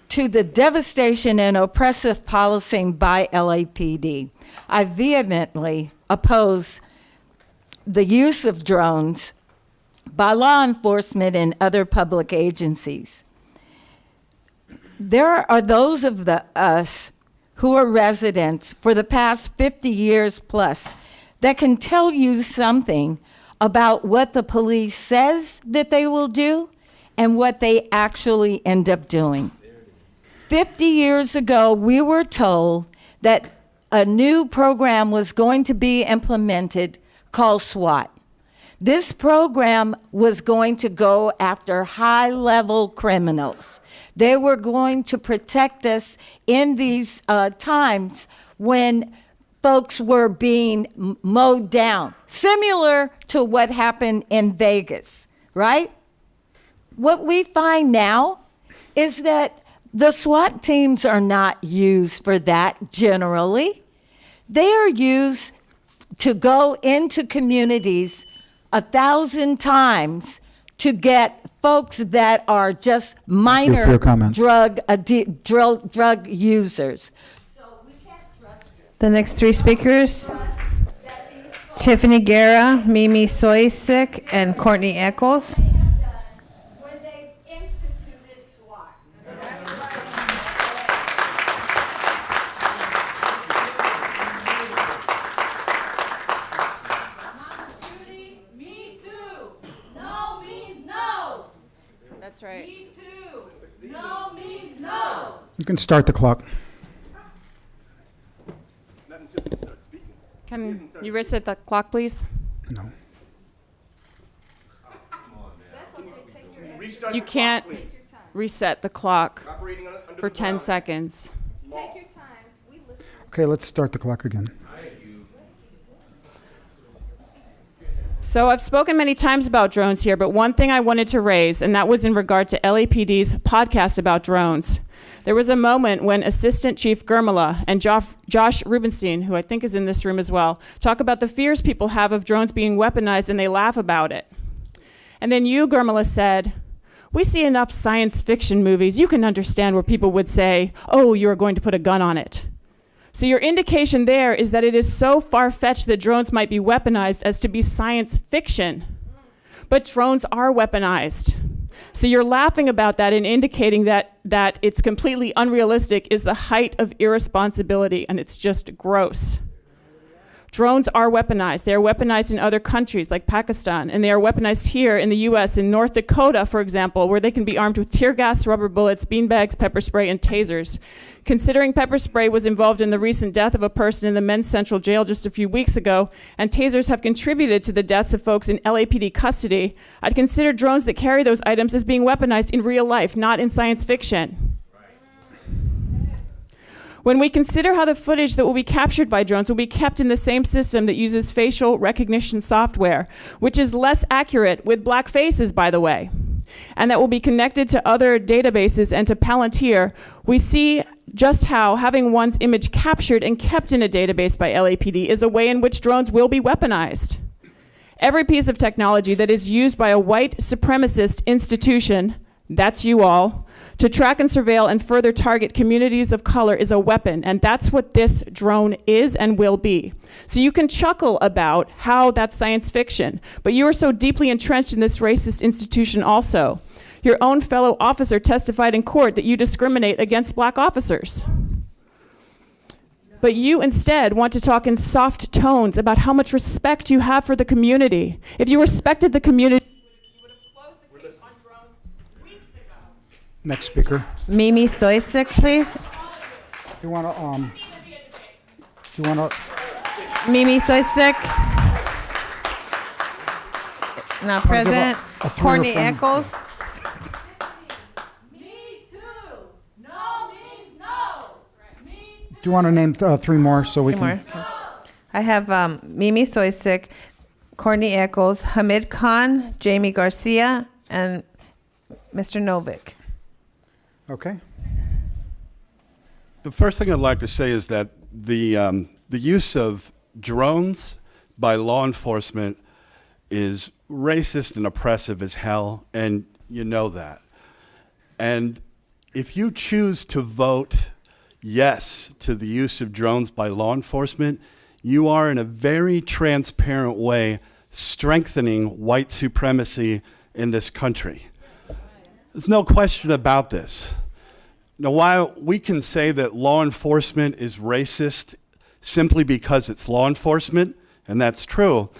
to the devastation and oppressive policing by LAPD. I vehemently oppose the use of drones by law enforcement and other public agencies. There are those of us who are residents for the past 50 years plus that can tell you something about what the police says that they will do and what they actually end up doing. 50 years ago, we were told that a new program was going to be implemented called SWAT. This program was going to go after high-level criminals. They were going to protect us in these times when folks were being mowed down, similar to what happened in Vegas, right? What we find now is that the SWAT teams are not used for that generally. They are used to go into communities 1,000 times to get folks that are just for minor your comments. drug users. The next three speakers, Tiffany Guerra, Mimi Soisik, and Courtney Eccles. That's right. Me too. No means no. You can start the clock. Can you reset the clock, please? No. You can't reset the clock for 10 seconds. Take your time. We listen. Okay, let's start the clock again. So I've spoken many times about drones here, but one thing I wanted to raise, and that was in regard to LAPD's podcast about drones. There was a moment when Assistant Chief Germala and Josh Rubenstein, who I think is in this room as well, talk about the fears people have of drones being weaponized, and they laugh about it. And then you, Germala, said, "We see enough science fiction movies. You can understand where people would say, oh, you're going to put a gun on it." So your indication there is that it is so far-fetched that drones might be weaponized as to be science fiction. But drones are weaponized. So you're laughing about that and indicating that it's completely unrealistic is the height of irresponsibility, and it's just gross. Drones are weaponized. They are weaponized in other countries like Pakistan, and they are weaponized here in the US, in North Dakota, for example, where they can be armed with tear gas, rubber bullets, beanbags, pepper spray, and tasers. Considering pepper spray was involved in the recent death of a person in the Men's Central Jail just a few weeks ago, and tasers have contributed to the deaths of folks in LAPD custody, I'd consider drones that carry those items as being weaponized in real life, not in science fiction. When we consider how the footage that will be captured by drones will be kept in the same system that uses facial recognition software, which is less accurate with black faces, by the way, and that will be connected to other databases and to Palantir, we see just how having one's image captured and kept in a database by LAPD is a way in which drones will be weaponized. Every piece of technology that is used by a white supremacist institution, that's you all, to track and surveil and further target communities of color is a weapon, and that's what this drone is and will be. So you can chuckle about how that's science fiction, but you are so deeply entrenched in this racist institution also. Your own fellow officer testified in court that you discriminate against black officers. But you instead want to talk in soft tones about how much respect you have for the community. If you respected the community, Next speaker. Mimi Soisik, please. You want to, Mimi Soisik. Not present. a three or Courtney four. Eccles. do you want to name three more so we Three can? more. I have Mimi Soisik, Courtney Eccles, Hamid Khan, Jamie Garcia, and Mr. Novick. Okay. The first thing I'd like to say is that the use of drones by law enforcement is racist and oppressive as hell, and you know that. And if you choose to vote yes to the use of drones by law enforcement, you are in a very transparent way strengthening white supremacy in this country. There's no question about this. Now, while we can say that law enforcement is racist simply because it's law enforcement, and that's true,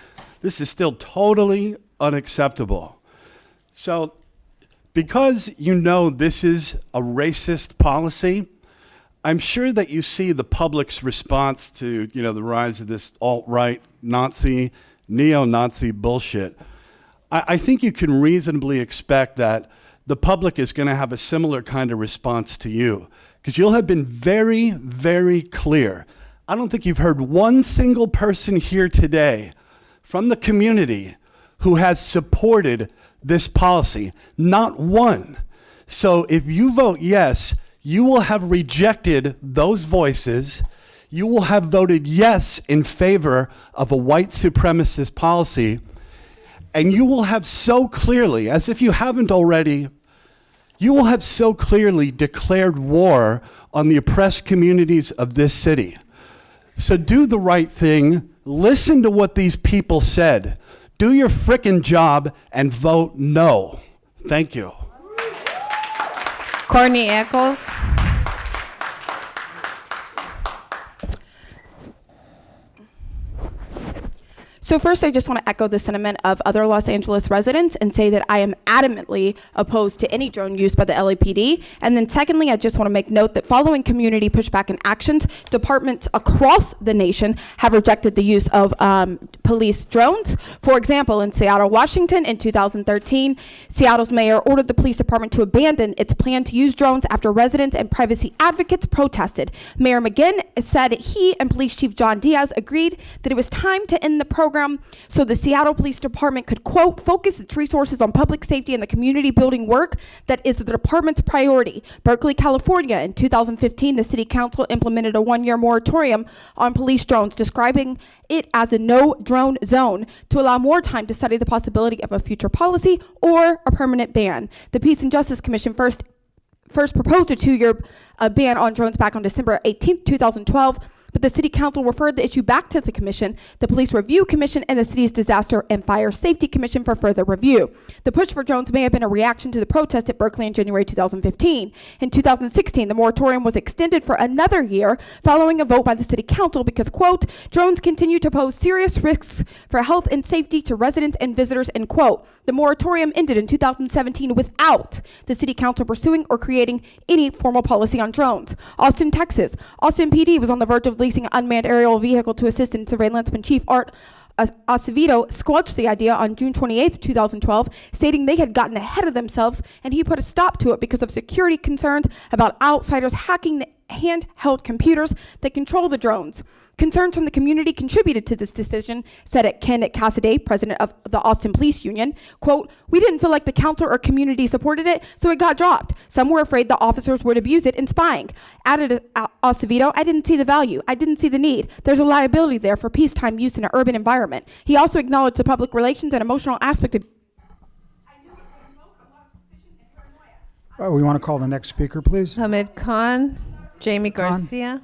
this is still totally unacceptable. So because you know this is a racist policy, I'm sure that you see the public's response to, the rise of this alt-right Nazi, neo-Nazi bullshit. I think you can reasonably expect that the public is going to have a similar kind of response to you, because you'll have been very, very clear. I don't think you've heard one single person here today from the community who has supported this policy. Not one. So if you vote yes, you will have rejected those voices. You will have voted yes in favor of a white supremacist policy. And you will have so clearly, as if you haven't already, you will have so clearly declared war on the oppressed communities of this city. So do the right thing. Listen to what these people said. Do your frickin' job and vote no. Thank you. Courtney Eccles. So first, I just want to echo the sentiment of other Los Angeles residents and say that I am adamantly opposed to any drone use by the LAPD. And then secondly, I just want to make note that following community pushback and actions, departments across the nation have rejected the use of police drones. For example, in Seattle, Washington, in 2013, Seattle's mayor ordered the police department to abandon its plan to use drones after residents and privacy advocates protested. Mayor McGinn said he and Police Chief John Diaz agreed that it was time to end the program so the Seattle Police Department could, quote, focus its resources on public safety and the community building work that is the department's priority. Berkeley, California, in 2015, the city council implemented a one-year moratorium on police drones, describing it as a no-drone zone to allow more time to study the possibility of a future policy or a permanent ban. The Peace and Justice Commission first proposed a 2-year ban on drones back on December 18th, 2012, but the City Council referred the issue back to the Commission, the Police Review Commission, and the city's Disaster and Fire Safety Commission for further review. The push for drones may have been a reaction to the protest at Berkeley in January 2015. In 2016, the moratorium was extended for another year following a vote by the City Council because, quote, drones continue to pose serious risks for health and safety to residents and visitors, end quote. The moratorium ended in 2017 without the City Council pursuing or creating any formal policy on drones. Austin, Texas. Austin PD was on the verge of leasing an unmanned aerial vehicle to assist in surveillance when Chief Art Acevedo squelched the idea on June 28, 2012, stating they had gotten ahead of themselves, and he put a stop to it because of security concerns about outsiders hacking the handheld computers that control the drones. Concerns from the community contributed to this decision, said Ken Cassidy, president of the Austin Police Union. Quote, we didn't feel like the council or community supported it, so it got dropped. Some were afraid the officers would abuse it in spying. Added Acevedo, I didn't see the value. I didn't see the need. There's a liability there for peacetime use in an urban environment. He also acknowledged the public relations and emotional aspect of We want to call the next speaker, please. Hamid Khan, Jamie Garcia,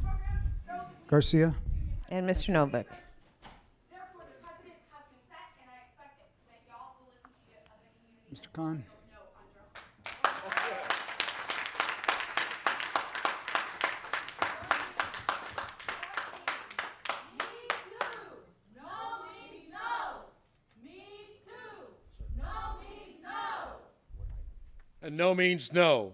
Garcia. and Mr. Novick. Mr. Khan. And no means no.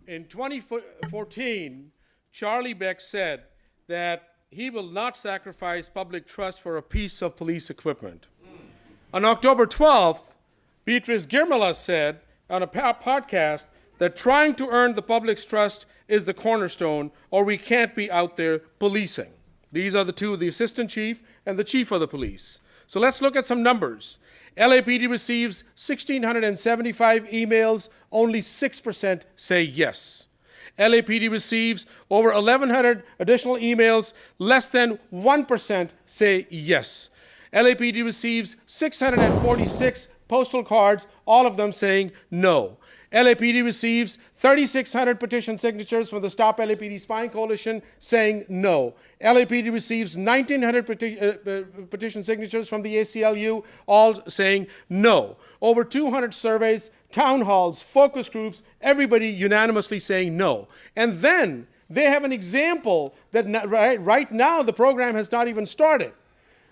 In 2014, Charlie Beck said that he will not sacrifice public trust for a piece of police equipment. On October 12th, Beatrice Girmala said on a podcast that trying to earn the public's trust is the cornerstone, or we can't be out there policing. These are the two, the assistant chief and the chief of the police. So let's look at some numbers. LAPD receives 1,675 emails, only 6% say yes. LAPD receives over 1,100 additional emails, less than 1% say yes. LAPD receives 646 postal cards, all of them saying no. LAPD receives 3,600 petition signatures from the Stop LAPD Spying Coalition saying no. LAPD receives 1,900 petition signatures from the ACLU, all saying no. Over 200 surveys, town halls, focus groups, everybody unanimously saying no. And then they have an example that right now the program has not even started.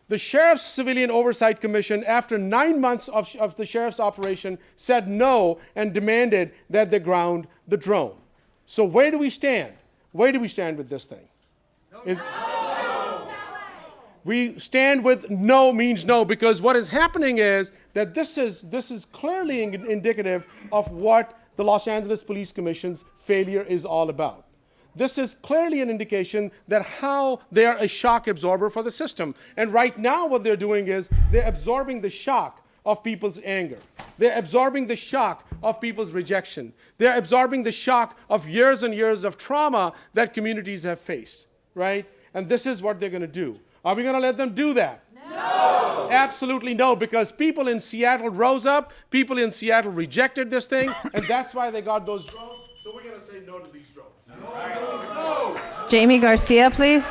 The Sheriff's Civilian Oversight Commission, after 9 months of the sheriff's operation, said no and demanded that they ground the drone. So where do we stand? Where do we stand with this thing? We stand with no means no, because what is happening is that this is clearly indicative of what the Los Angeles Police Commission's failure is all about. This is clearly an indication that how they are a shock absorber for the system. And right now what they're doing is they're absorbing the shock of people's anger. They're absorbing the shock of people's rejection. They're absorbing the shock of years and years of trauma that communities have faced, right? And this is what they're going to do. Are we going to let them do that? No! Absolutely no, because people in Seattle rose up, people in Seattle rejected this thing, and that's why they got those drones. So we're going to say no to these drones. No! Jamie Garcia, please.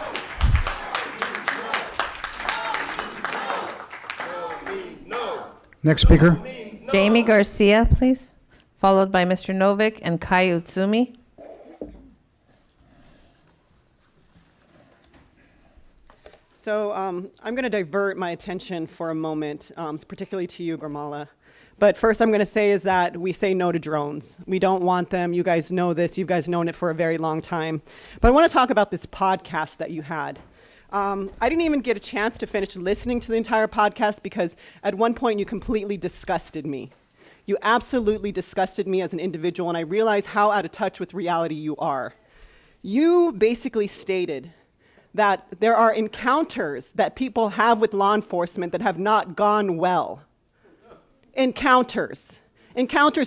Next speaker. Jamie Garcia, please. Followed by Mr. Novick and Kai Utsumi. So I'm going to divert my attention for a moment, particularly to you, Gurmala. But first I'm going to say is that we say no to drones. We don't want them. You guys know this. You guys known it for a very long time. But I want to talk about this podcast that you had. I didn't even get a chance to finish listening to the entire podcast because at one point you completely disgusted me. You absolutely disgusted me as an individual, and I realized how out of touch with reality you are. You basically stated that there are encounters that people have with law enforcement that have not gone well. Encounters,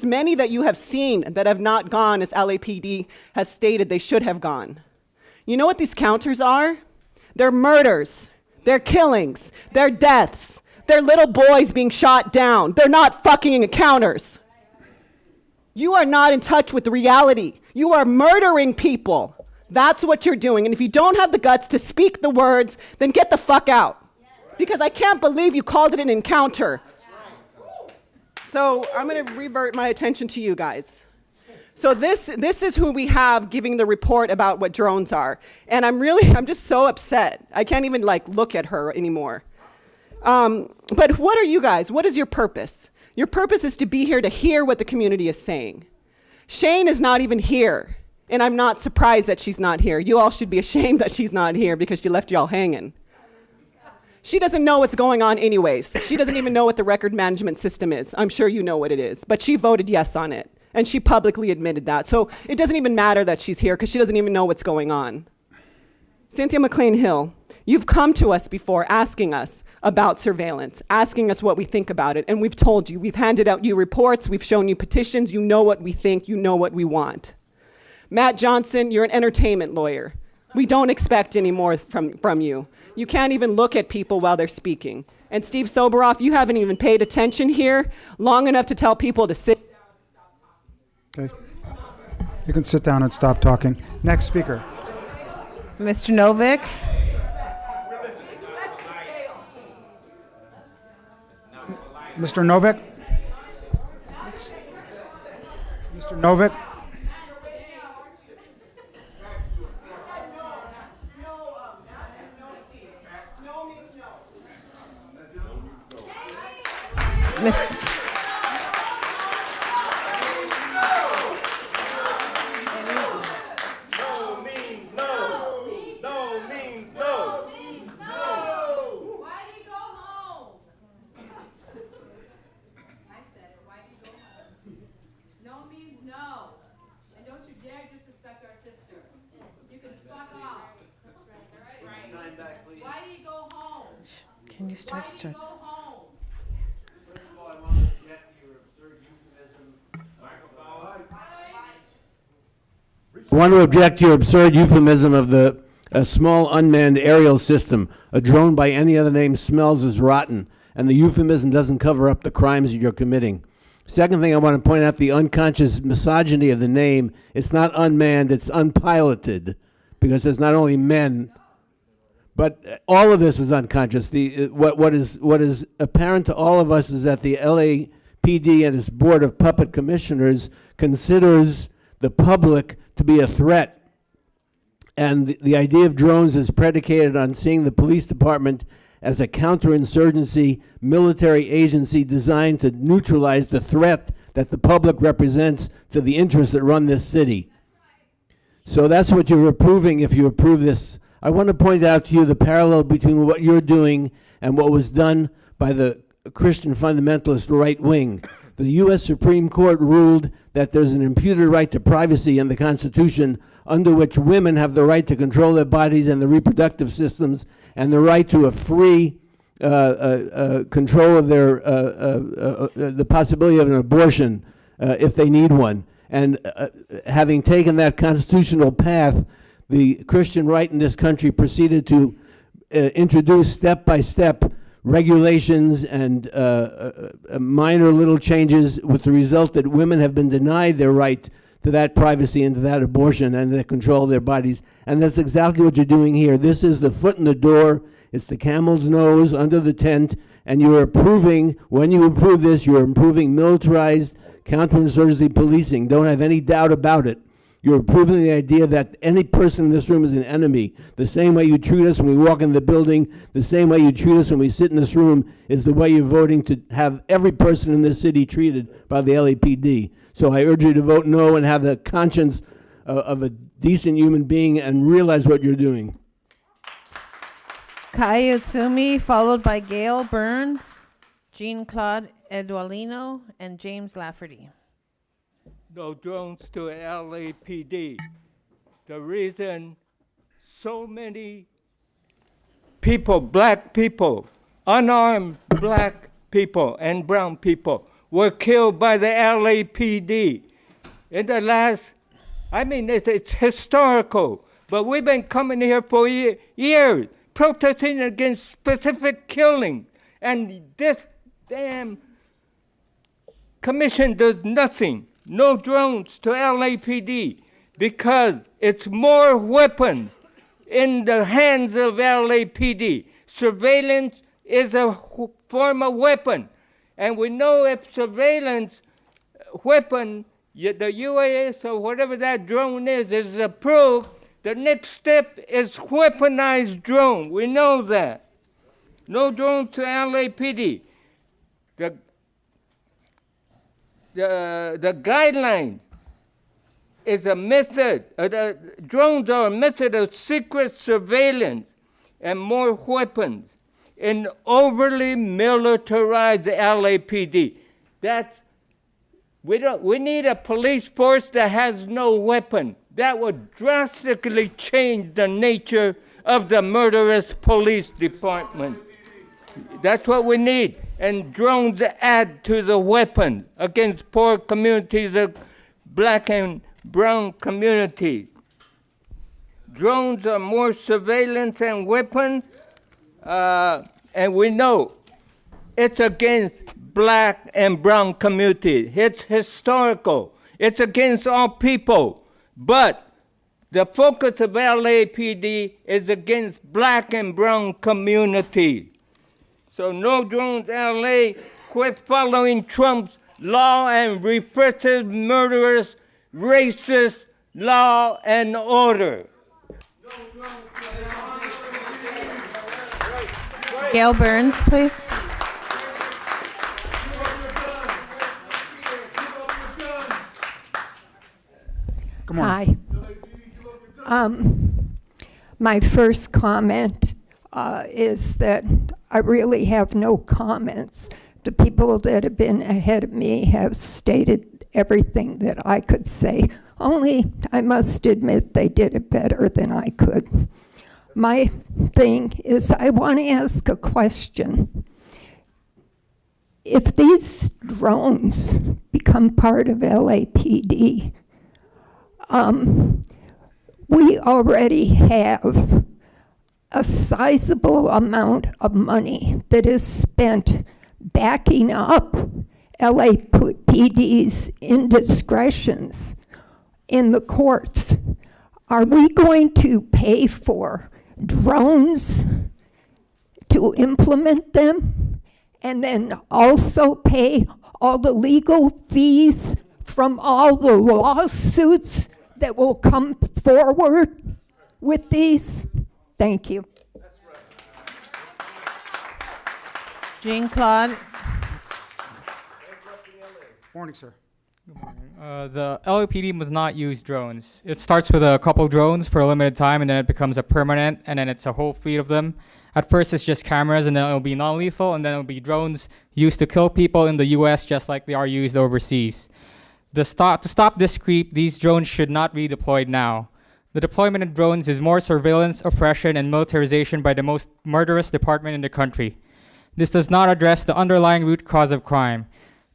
many that you have seen that have not gone as LAPD has stated they should have gone. You know what these counters are? They're murders, they're killings, they're deaths, they're little boys being shot down. They're not fucking encounters. You are not in touch with reality. You are murdering people. That's what you're doing. And if you don't have the guts to speak the words, then get the fuck out. Because I can't believe you called it an encounter. So I'm going to revert my attention to you guys. So this is who we have giving the report about what drones are. And I'm just so upset. I can't even look at her anymore. But what are you guys? What is your purpose? Your purpose is to be here to hear what the community is saying. Shane is not even here. And I'm not surprised that she's not here. You all should be ashamed that she's not here because she left y'all hanging. She doesn't know what's going on anyways. She doesn't even know what the record management system is. I'm sure you know what it is. But she voted yes on it. And she publicly admitted that. So it doesn't even matter that she's here because she doesn't even know what's going on. Cynthia McLean Hill, you've come to us before asking us about surveillance, asking us what we think about it. And we've told you. We've handed out you reports. We've shown you petitions. You know what we think. You know what we want. Matt Johnson, you're an entertainment lawyer. We don't expect any more from you. You can't even look at people while they're speaking. And Steve Soboroff, you haven't even paid attention here long enough to tell people to sit down and stop talking. Okay. You can sit down and stop talking. Next speaker. Mr. Novick. Mr. Novick? Mr. Novick? Miss. No means no. No means no. No. Why did he go home? I said it. Why did he go home? No means no. And don't you dare disrespect our sister. You can fuck off. That's right. Time back, please. Why did he go home? Can you start? Why did he go home? I want to object to your absurd euphemism of a small unmanned aerial system. A drone by any other name smells as rotten, and the euphemism doesn't cover up the crimes that you're committing. Second thing, I want to point out the unconscious misogyny of the name. It's not unmanned, it's unpiloted, because there's not only men, but all of this is unconscious. What is apparent to all of us is that the LAPD and its board of puppet commissioners considers the public to be a threat. And the idea of drones is predicated on seeing the police department as a counterinsurgency military agency designed to neutralize the threat that the public represents to the interests that run this city. So that's what you're approving if you approve this. I want to point out to you the parallel between what you're doing and what was done by the Christian fundamentalist right wing. The U.S. Supreme Court ruled that there's an imputed right to privacy in the Constitution under which women have the right to control their bodies and the reproductive systems and the right to a free control of their the possibility of an abortion if they need one. And having taken that constitutional path, the Christian right in this country proceeded to introduce step-by-step regulations and minor little changes, with the result that women have been denied their right to that privacy and to that abortion and the control of their bodies. And that's exactly what you're doing here. This is the foot in the door. It's the camel's nose under the tent. And you're approving, when you approve this, you're approving militarized counterinsurgency policing. Don't have any doubt about it. You're approving the idea that any person in this room is an enemy. The same way you treat us when we walk in the building, the same way you treat us when we sit in this room, is the way you're voting to have every person in this city treated by the LAPD. So I urge you to vote no and have the conscience of a decent human being and realize what you're doing. Kai Utsumi, followed by Gail Burns, Jean-Claude Edualino, and James Lafferty. No drones to LAPD. The reason so many people, black people, unarmed black people and brown people were killed by the LAPD in the last, it's historical, but we've been coming here for years protesting against specific killing, and this damn commission does nothing. No drones to LAPD because it's more weapons in the hands of LAPD. Surveillance is a form of weapon. And we know if surveillance weapon, the UAS or whatever that drone is approved, the next step is weaponized drone. We know that. No drone to LAPD. The guidelines is a method, the drones are a method of secret surveillance and more weapons in overly militarized LAPD. We need a police force that has no weapon. That would drastically change the nature of the murderous police department. That's what we need. And drones add to the weapon against poor communities of black and brown communities. Drones are more surveillance and weapons, and we know it's against black and brown communities. It's historical. It's against all people. But the focus of LAPD is against black and brown communities. So no drones, LA, quit following Trump's law and repressive, murderous, racist law and order. Gail Burns, please. Good morning. Hi. My first comment is that I really have no comments. The people that have been ahead of me have stated everything that I could say. Only, I must admit, they did it better than I could. My thing is, I want to ask a question. If these drones become part of LAPD, we already have a sizable amount of money that is spent backing up LAPD's indiscretions in the courts. Are we going to pay for drones to implement them and then also pay all the legal fees from all the lawsuits that will come forward with these? Thank you. Jean-Claude. Morning, sir. The LAPD must not use drones. It starts with a couple drones for a limited time, and then it becomes a permanent, and then it's a whole fleet of them. At first, it's just cameras, and then it'll be non-lethal, and then it'll be drones used to kill people in the U.S. just like they are used overseas. To stop this creep, these drones should not be deployed now. The deployment of drones is more surveillance, oppression, and militarization by the most murderous department in the country. This does not address the underlying root cause of crime.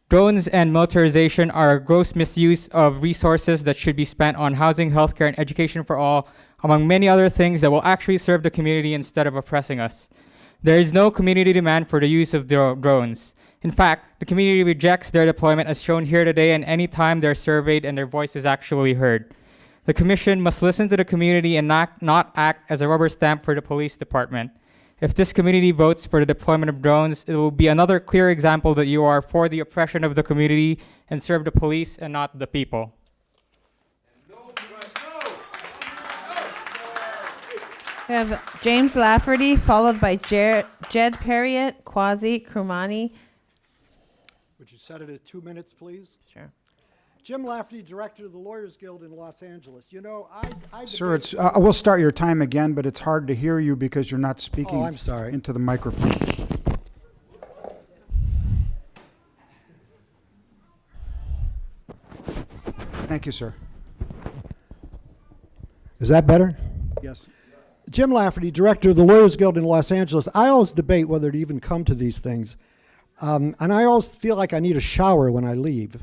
Drones and militarization are a gross misuse of resources that should be spent on housing, healthcare, and education for all, among many other things that will actually serve the community instead of oppressing us. There is no community demand for the use of drones. In fact, the community rejects their deployment as shown here today, and any time they're surveyed and their voice is actually heard. The Commission must listen to the community and not act as a rubber stamp for the police department. If this community votes for the deployment of drones, it will be another clear example that you are for the oppression of the community and serve the police and not the people. We have James Lafferty, followed by Jed Perriott, Quasi Krumani. Would you set it at 2 minutes, please? Sure. Jim Lafferty, director of the Lawyers Guild in Los Angeles. You know, I Sir, it's, we'll start your time again, but it's hard to hear you because you're not speaking I'm sorry. into the microphone. Thank you, sir. Is that better? Yes. Jim Lafferty, director of the Lawyers Guild in Los Angeles. I always debate whether to even come to these things. And I always feel like I need a shower when I leave.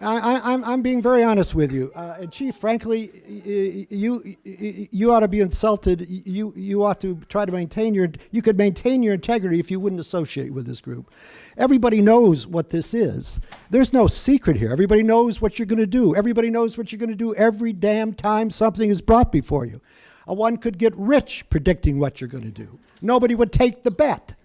I'm being very honest with you. And Chief, frankly, you ought to be insulted. You ought to try to you could maintain your integrity if you wouldn't associate with this group. Everybody knows what this is. There's no secret here. Everybody knows what you're going to do. Everybody knows what you're going to do every damn time something is brought before you. One could get rich predicting what you're going to do. Nobody would take the bet.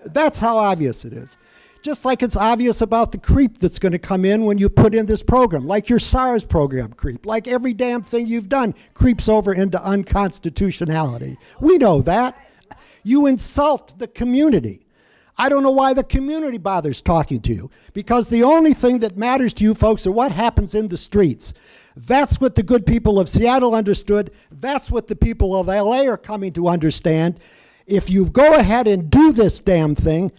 That's how obvious it is. Just like it's obvious about the creep that's going to come in when you put in this program, like your SARS program creep, like every damn thing you've done creeps over into unconstitutionality. We know that. You insult the community. I don't know why the community bothers talking to you, because the only thing that matters to you folks are what happens in the streets. That's what the good people of Seattle understood. That's what the people of LA are coming to understand. If you go ahead and do this damn thing,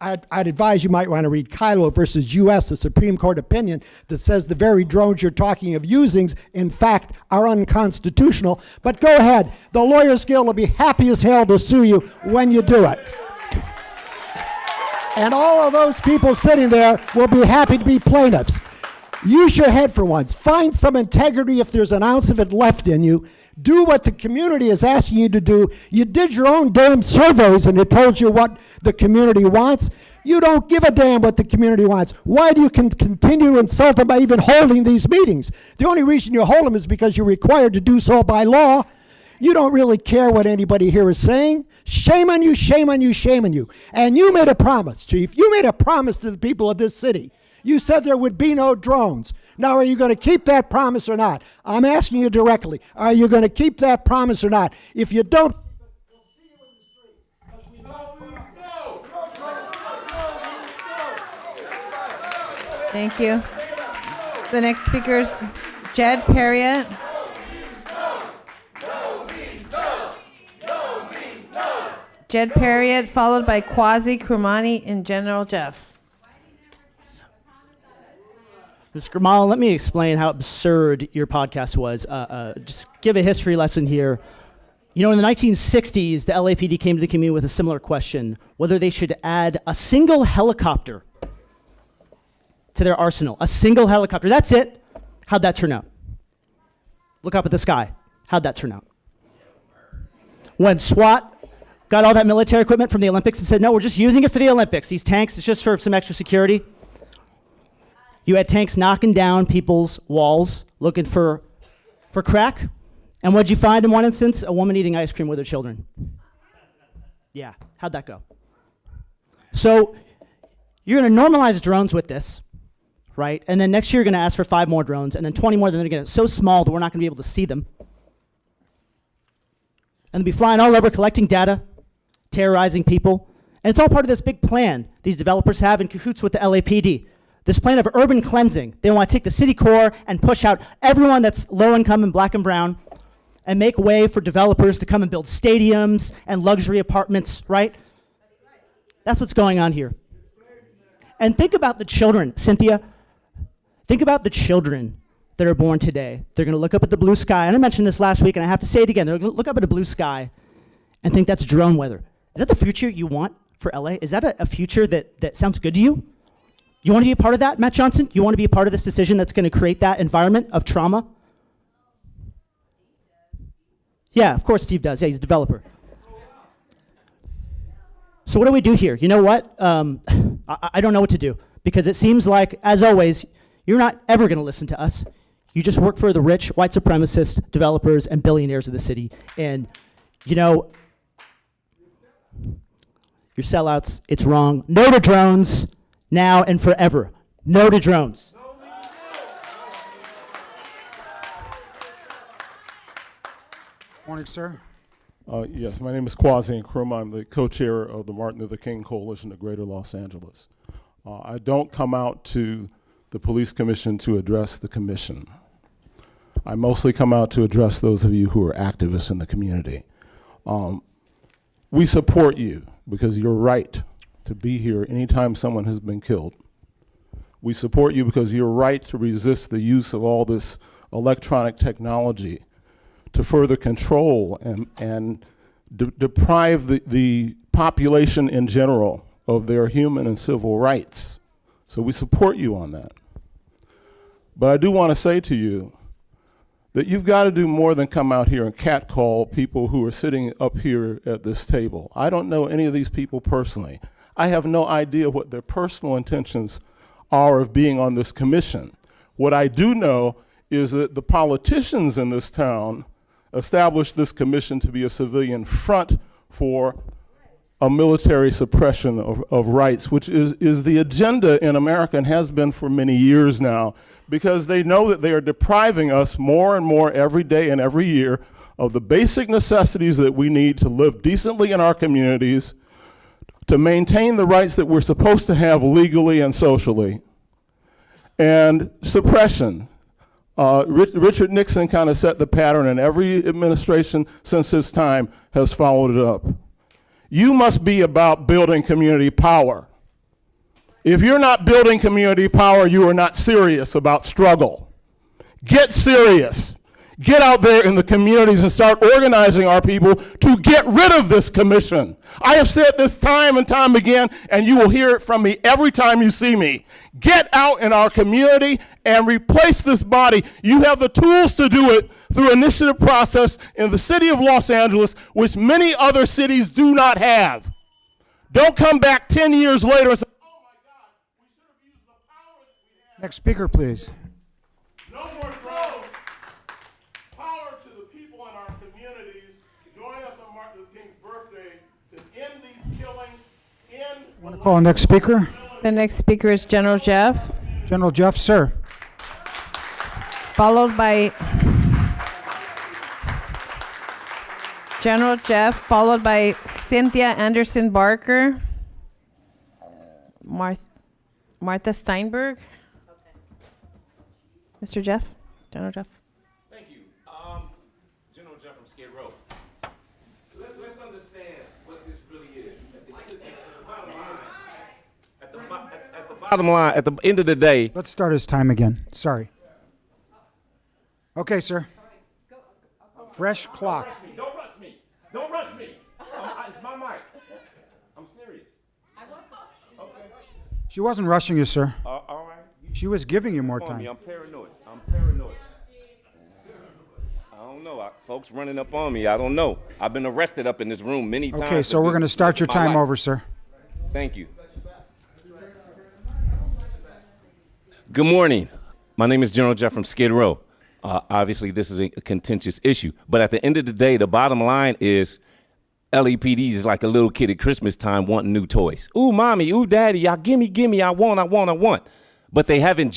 I'd advise you might want to read Kylo versus U.S., a Supreme Court opinion that says the very drones you're talking of using, in fact, are unconstitutional. But go ahead. The Lawyers Guild will be happy as hell to sue you when you do it. And all of those people sitting there will be happy to be plaintiffs. Use your head for once. Find some integrity if there's an ounce of it left in you. Do what the community is asking you to do. You did your own damn surveys and it told you what the community wants. You don't give a damn what the community wants. Why do you continue to insult them by even holding these meetings? The only reason you hold them is because you're required to do so by law. You don't really care what anybody here is saying. Shame on you, shame on you, shame on you. And you made a promise, Chief. You made a promise to the people of this city. You said there would be no drones. Now, are you going to keep that promise or not? I'm asking you directly. Are you going to keep that promise or not? If you don't, Thank you. The next speaker is Jed Perriott. Jed Perriott, followed by Quasi Krumani and General Jeff. Mr. Gamal, let me explain how absurd your podcast was. Just give a history lesson here. You know, in the 1960s, the LAPD came to the community with a similar question, whether they should add a single helicopter to their arsenal. A single helicopter. That's it. How'd that turn out? Look up at the sky. How'd that turn out? When SWAT got all that military equipment from the Olympics and said, no, we're just using it for the Olympics. These tanks, it's just for some extra security. You had tanks knocking down people's walls, looking for crack. And what'd you find in one instance? A woman eating ice cream with her children. Yeah, how'd that go? So you're going to normalize drones with this, right? And then next year you're going to ask for 5 more drones, and then 20 more, then they're going to get so small that we're not going to be able to see them. And they'll be flying all over collecting data, terrorizing people, And it's all part of this big plan these developers have in cahoots with the LAPD. This plan of urban cleansing. They want to take the city core and push out everyone that's low income and black and brown and make way for developers to come and build stadiums and luxury apartments, right? That's what's going on here. And think about the children, Cynthia. Think about the children that are born today. They're going to look up at the blue sky. And I mentioned this last week, and I have to say it again. They're going to look up at the blue sky and think that's drone weather. Is that the future you want for LA? Is that a future that sounds good to you? You want to be a part of that, Matt Johnson? You want to be a part of this decision that's going to create that environment of trauma? Yeah, of course Steve does. Yeah, he's a developer. So what do we do here? You know what? I don't know what to do, because it seems like, as always, you're not ever going to listen to us. You just work for the rich, white supremacists, developers, and billionaires of the city. And, you know, you're sellouts. It's wrong. No to drones, now and forever. No to drones. Morning, sir. Yes, my name is Kwasi Nkrumah. I'm the co-chair of the Martin Luther King Coalition of Greater Los Angeles. I don't come out to the Police Commission to address the commission. I mostly come out to address those of you who are activists in the community. We support you because you're right to be here anytime someone has been killed. We support you because you're right to resist the use of all this electronic technology to further control and deprive the population in general of their human and civil rights. So we support you on that. But I do want to say to you that you've got to do more than come out here and catcall people who are sitting up here at this table. I don't know any of these people personally. I have no idea what their personal intentions are of being on this commission. What I do know is that the politicians in this town established this commission to be a civilian front for a military suppression of rights, which is the agenda in America and has been for many years now, because they know that they are depriving us more and more every day and every year of the basic necessities that we need to live decently in our communities, to maintain the rights that we're supposed to have legally and socially, and suppression. Richard Nixon kind of set the pattern, and every administration since his time has followed it up. You must be about building community power. If you're not building community power, you are not serious about struggle. Get serious. Get out there in the communities and start organizing our people to get rid of this commission. I have said this time and time again, and you will hear it from me every time you see me. Get out in our community and replace this body. You have the tools to do it through initiative process in the city of Los Angeles, which many other cities do not have. Don't come back 10 years later and say, oh my God, we should have used the power that we have. Next speaker, please. No more drones. Power to the people in our communities. Join us on Martin Luther King's birthday to end these killings. Want to call the next speaker? The next speaker is General Jeff, General Jeff, sir. followed by General Jeff, followed by Cynthia Anderson Barker, Martha Steinberg. Mr. Jeff, General Jeff. Thank you. General Jeff from Skid Row. Let's understand what this really is. At the bottom line, at the end of the day. Let's start his time again. Sorry. Okay, sir. Fresh clock. Don't rush me. Don't rush me. It's my mic. I'm serious. Okay. She wasn't rushing you, sir. All right. She was giving you more On time. me. I'm paranoid. I don't know. Folks running up on me. I don't know. I've been arrested up in this room many times. Okay, so we're going to start your time over, sir. Thank you. Good morning. My name is General Jeff from Skid Row. Obviously, this is a contentious issue. But at the end of the day, the bottom line is LAPD is like a little kid at Christmas time wanting new toys. Ooh, mommy, ooh, daddy, y'all gimme, I want. But they haven't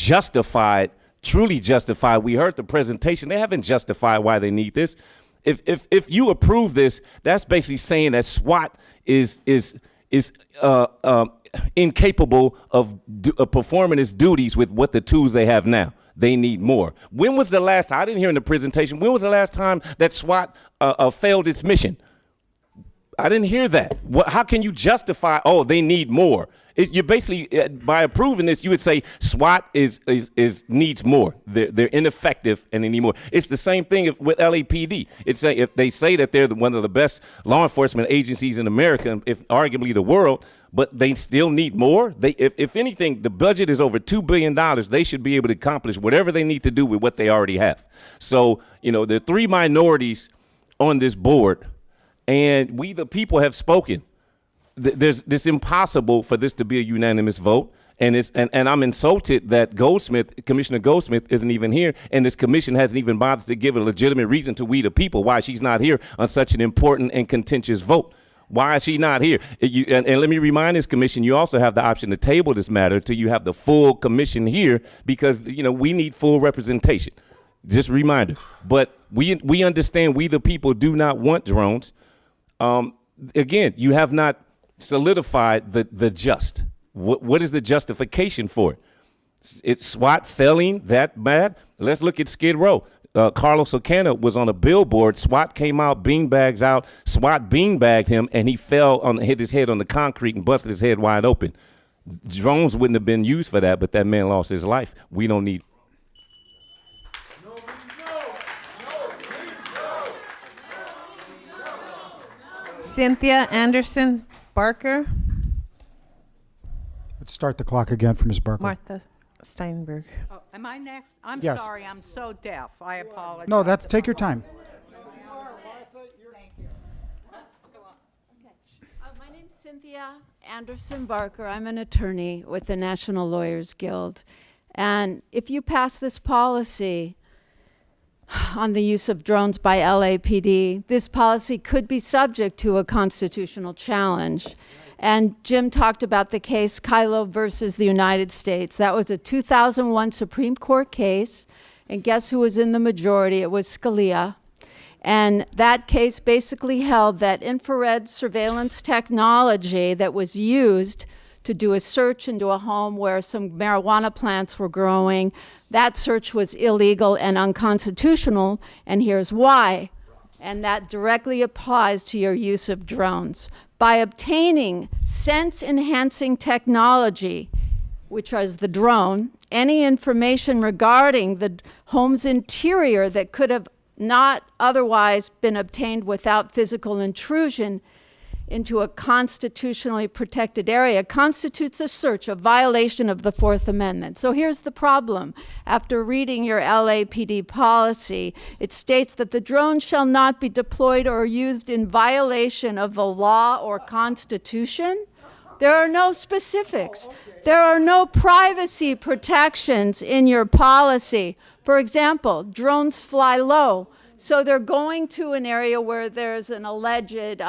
truly justified. We heard the presentation. They haven't justified why they need this. If you approve this, that's basically saying that SWAT is is incapable of performing its duties with what the tools they have now. They need more. When was the last, I didn't hear in the presentation, when was the last time that SWAT failed its mission? I didn't hear that. How can you justify, oh, they need more? You're basically, by approving this, you would say SWAT needs more. They're ineffective and they need more. It's the same thing with LAPD. If they say that they're one of the best law enforcement agencies in America, if arguably the world, but they still need more. If anything, the budget is over $2 billion. They should be able to accomplish whatever they need to do with what they already have. So, there are 3 minorities on this board, and we, the people, have spoken. It's impossible for this to be a unanimous vote, and I'm insulted that Commissioner Goldsmith isn't even here, and this commission hasn't even bothered to give a legitimate reason to we the people why she's not here on such an important and contentious vote. Why is she not here? And let me remind this commission, you also have the option to table this matter till you have the full commission here, because we need full representation. Just a reminder. But we understand we the people do not want drones. Again, you have not solidified the just. What is the justification for it? It's SWAT failing that bad? Let's look at Skid Row. Carlos Ocana was on a billboard. SWAT came out, beanbags out. SWAT beanbagged him, and he hit his head on the concrete and busted his head wide open. Drones wouldn't have been used for that, but that man lost his life. We don't need. Cynthia Anderson Barker. Let's start the clock again for Ms. Barker. Martha Steinberg. Oh, am I next? I'm Yes. sorry, I'm so deaf. I apologize. No, take your time. My name's Cynthia Anderson Barker. I'm an attorney with the National Lawyers Guild. And if you pass this policy on the use of drones by LAPD, this policy could be subject to a constitutional challenge. And Jim talked about the case Kylo versus the United States. That was a 2001 Supreme Court case. And guess who was in the majority? It was Scalia. And that case basically held that infrared surveillance technology that was used to do a search into a home where some marijuana plants were growing, that search was illegal and unconstitutional, and here's why. And that directly applies to your use of drones. By obtaining sense-enhancing technology, which is the drone, any information regarding the home's interior that could have not otherwise been obtained without physical intrusion into a constitutionally protected area constitutes a search, a violation of the Fourth Amendment. So here's the problem. After reading your LAPD policy, it states that the drone shall not be deployed or used in violation of the law or Constitution. There are no specifics. There are no privacy protections in your policy. For example, drones fly low. So they're going to an area where there's an alleged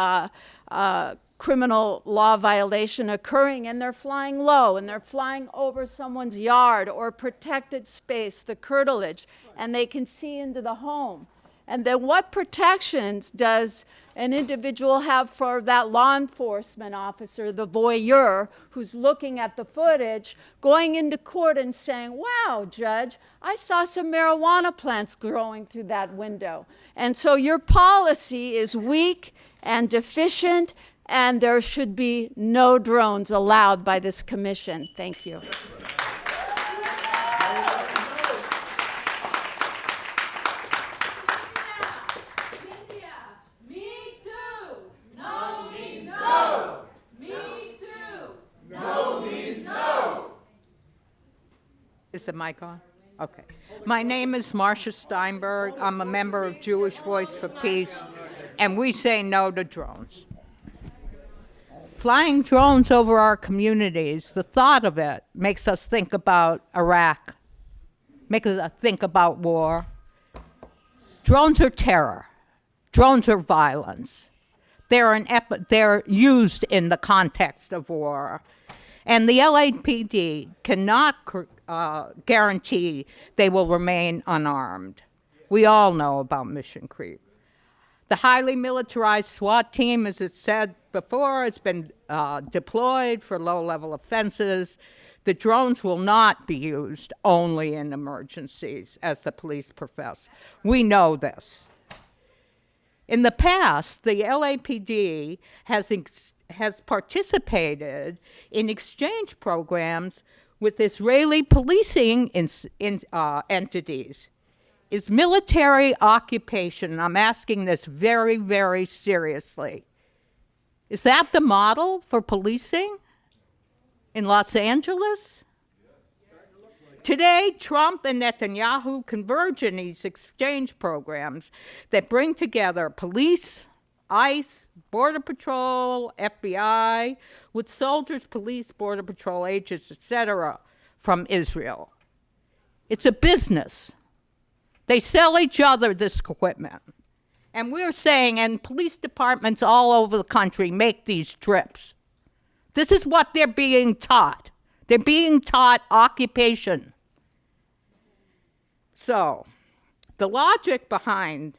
criminal law violation occurring, and they're flying low, and they're flying over someone's yard or protected space, the curtilage, and they can see into the home. And then what protections does an individual have for that law enforcement officer, the voyeur, who's looking at the footage, going into court and saying, wow, Judge, I saw some marijuana plants growing through that window. And so your policy is weak and deficient, and there should be no drones allowed by this commission. Thank you. Is the mic on? Okay. My name is Marcia Steinberg. I'm a member of Jewish Voice for Peace, and we say no to drones. Flying drones over our communities, the thought of it makes us think about Iraq, makes us think about war. Drones are terror. Drones are violence. They're used in the context of war. And the LAPD cannot guarantee they will remain unarmed. We all know about mission creep. The highly militarized SWAT team, as it said before, has been deployed for low-level offenses. The drones will not be used only in emergencies, as the police profess. We know this. In the past, the LAPD has participated in exchange programs with Israeli policing entities. Is military occupation, and I'm asking this very, very seriously, is that the model for policing in Los Angeles? Today, Trump and Netanyahu converge in these exchange programs that bring together police, ICE, Border Patrol, FBI, with soldiers, police, Border Patrol agents, etc., from Israel. It's a business. They sell each other this equipment. And we're saying, and police departments all over the country make these trips. This is what they're being taught. They're being taught occupation. So, the logic behind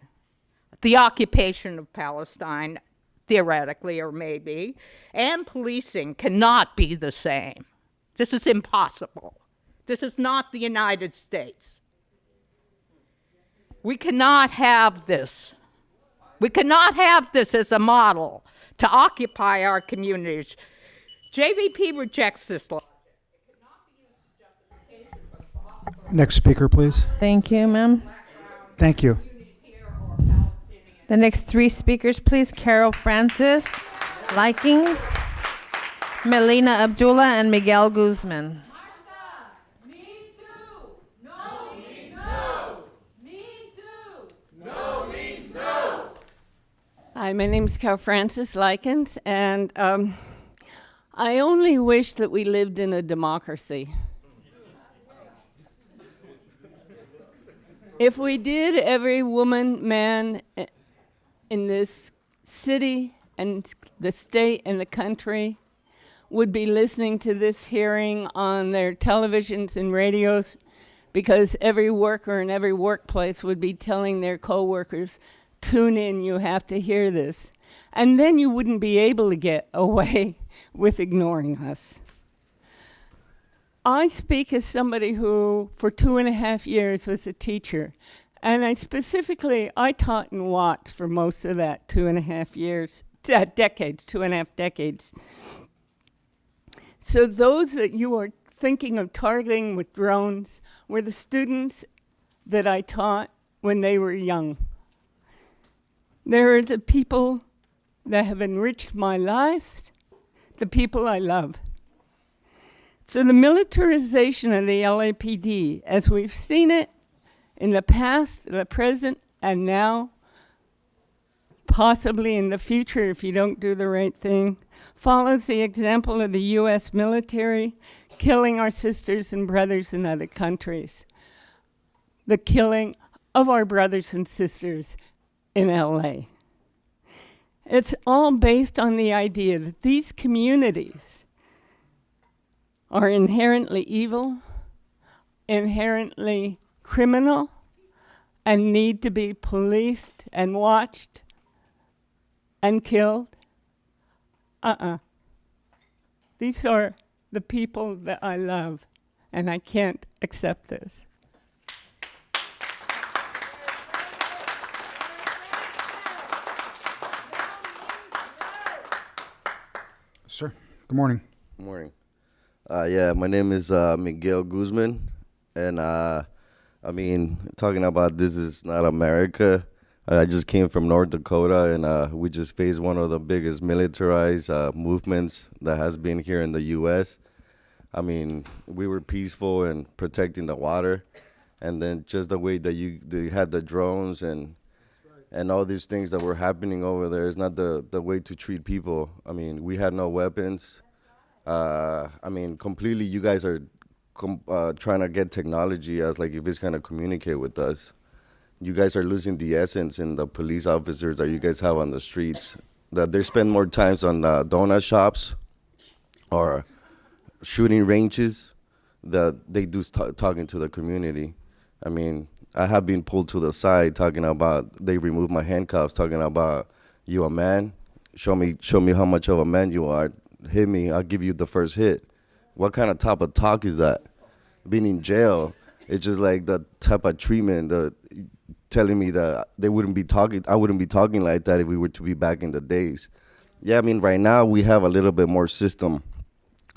the occupation of Palestine, theoretically or maybe, and policing cannot be the same. This is impossible. This is not the United States. We cannot have this. We cannot have this as a model to occupy our communities. JVP rejects this law. Next speaker, please. Thank you, ma'am. Thank you. The next three speakers, please. Carol Francis, Liking, Melina Abdullah, and Miguel Guzman. Hi, my name is Carol Francis Likens, and I only wish that we lived in a democracy. If we did, every woman, man in this city and the state and the country would be listening to this hearing on their televisions and radios, because every worker in every workplace would be telling their coworkers, tune in, you have to hear this. And then you wouldn't be able to get away with ignoring us. I speak as somebody who, for 2.5 years, was a teacher. And I taught in Watts for most of that 2.5 years, decades, 2.5 decades. So those that you are thinking of targeting with drones were the students that I taught when they were young. There are the people that have enriched my life, the people I love. So the militarization of the LAPD, as we've seen it in the past, the present, and now, possibly in the future if you don't do the right thing, follows the example of the U.S. military killing our sisters and brothers in other countries. The killing of our brothers and sisters in LA. It's all based on the idea that these communities are inherently evil, inherently criminal, and need to be policed and watched and killed. These are the people that I love, and I can't accept this. Sir, good morning. Good morning. Yeah, my name is Miguel Guzman, and talking about this is not America. I just came from North Dakota, and we just faced one of the biggest militarized movements that has been here in the U.S. I mean, we were peaceful and protecting the water, and then just the way that they had the drones and all these things that were happening over there is not the way to treat people. I mean, we had no weapons. Completely, you guys are trying to get technology as like if it's going to communicate with us. You guys are losing the essence in the police officers that you guys have on the streets. That they spend more times on donut shops or shooting ranges that they do talking to the community. I mean, I have been pulled to the side talking about, they removed my handcuffs, talking about, you a man? Show me how much of a man you are. Hit me, I'll give you the first hit. What kind of type of talk is that? Being in jail, it's just like the type of treatment, telling me that I wouldn't be talking like that if we were to be back in the days. Yeah, I mean, right now we have a little bit more system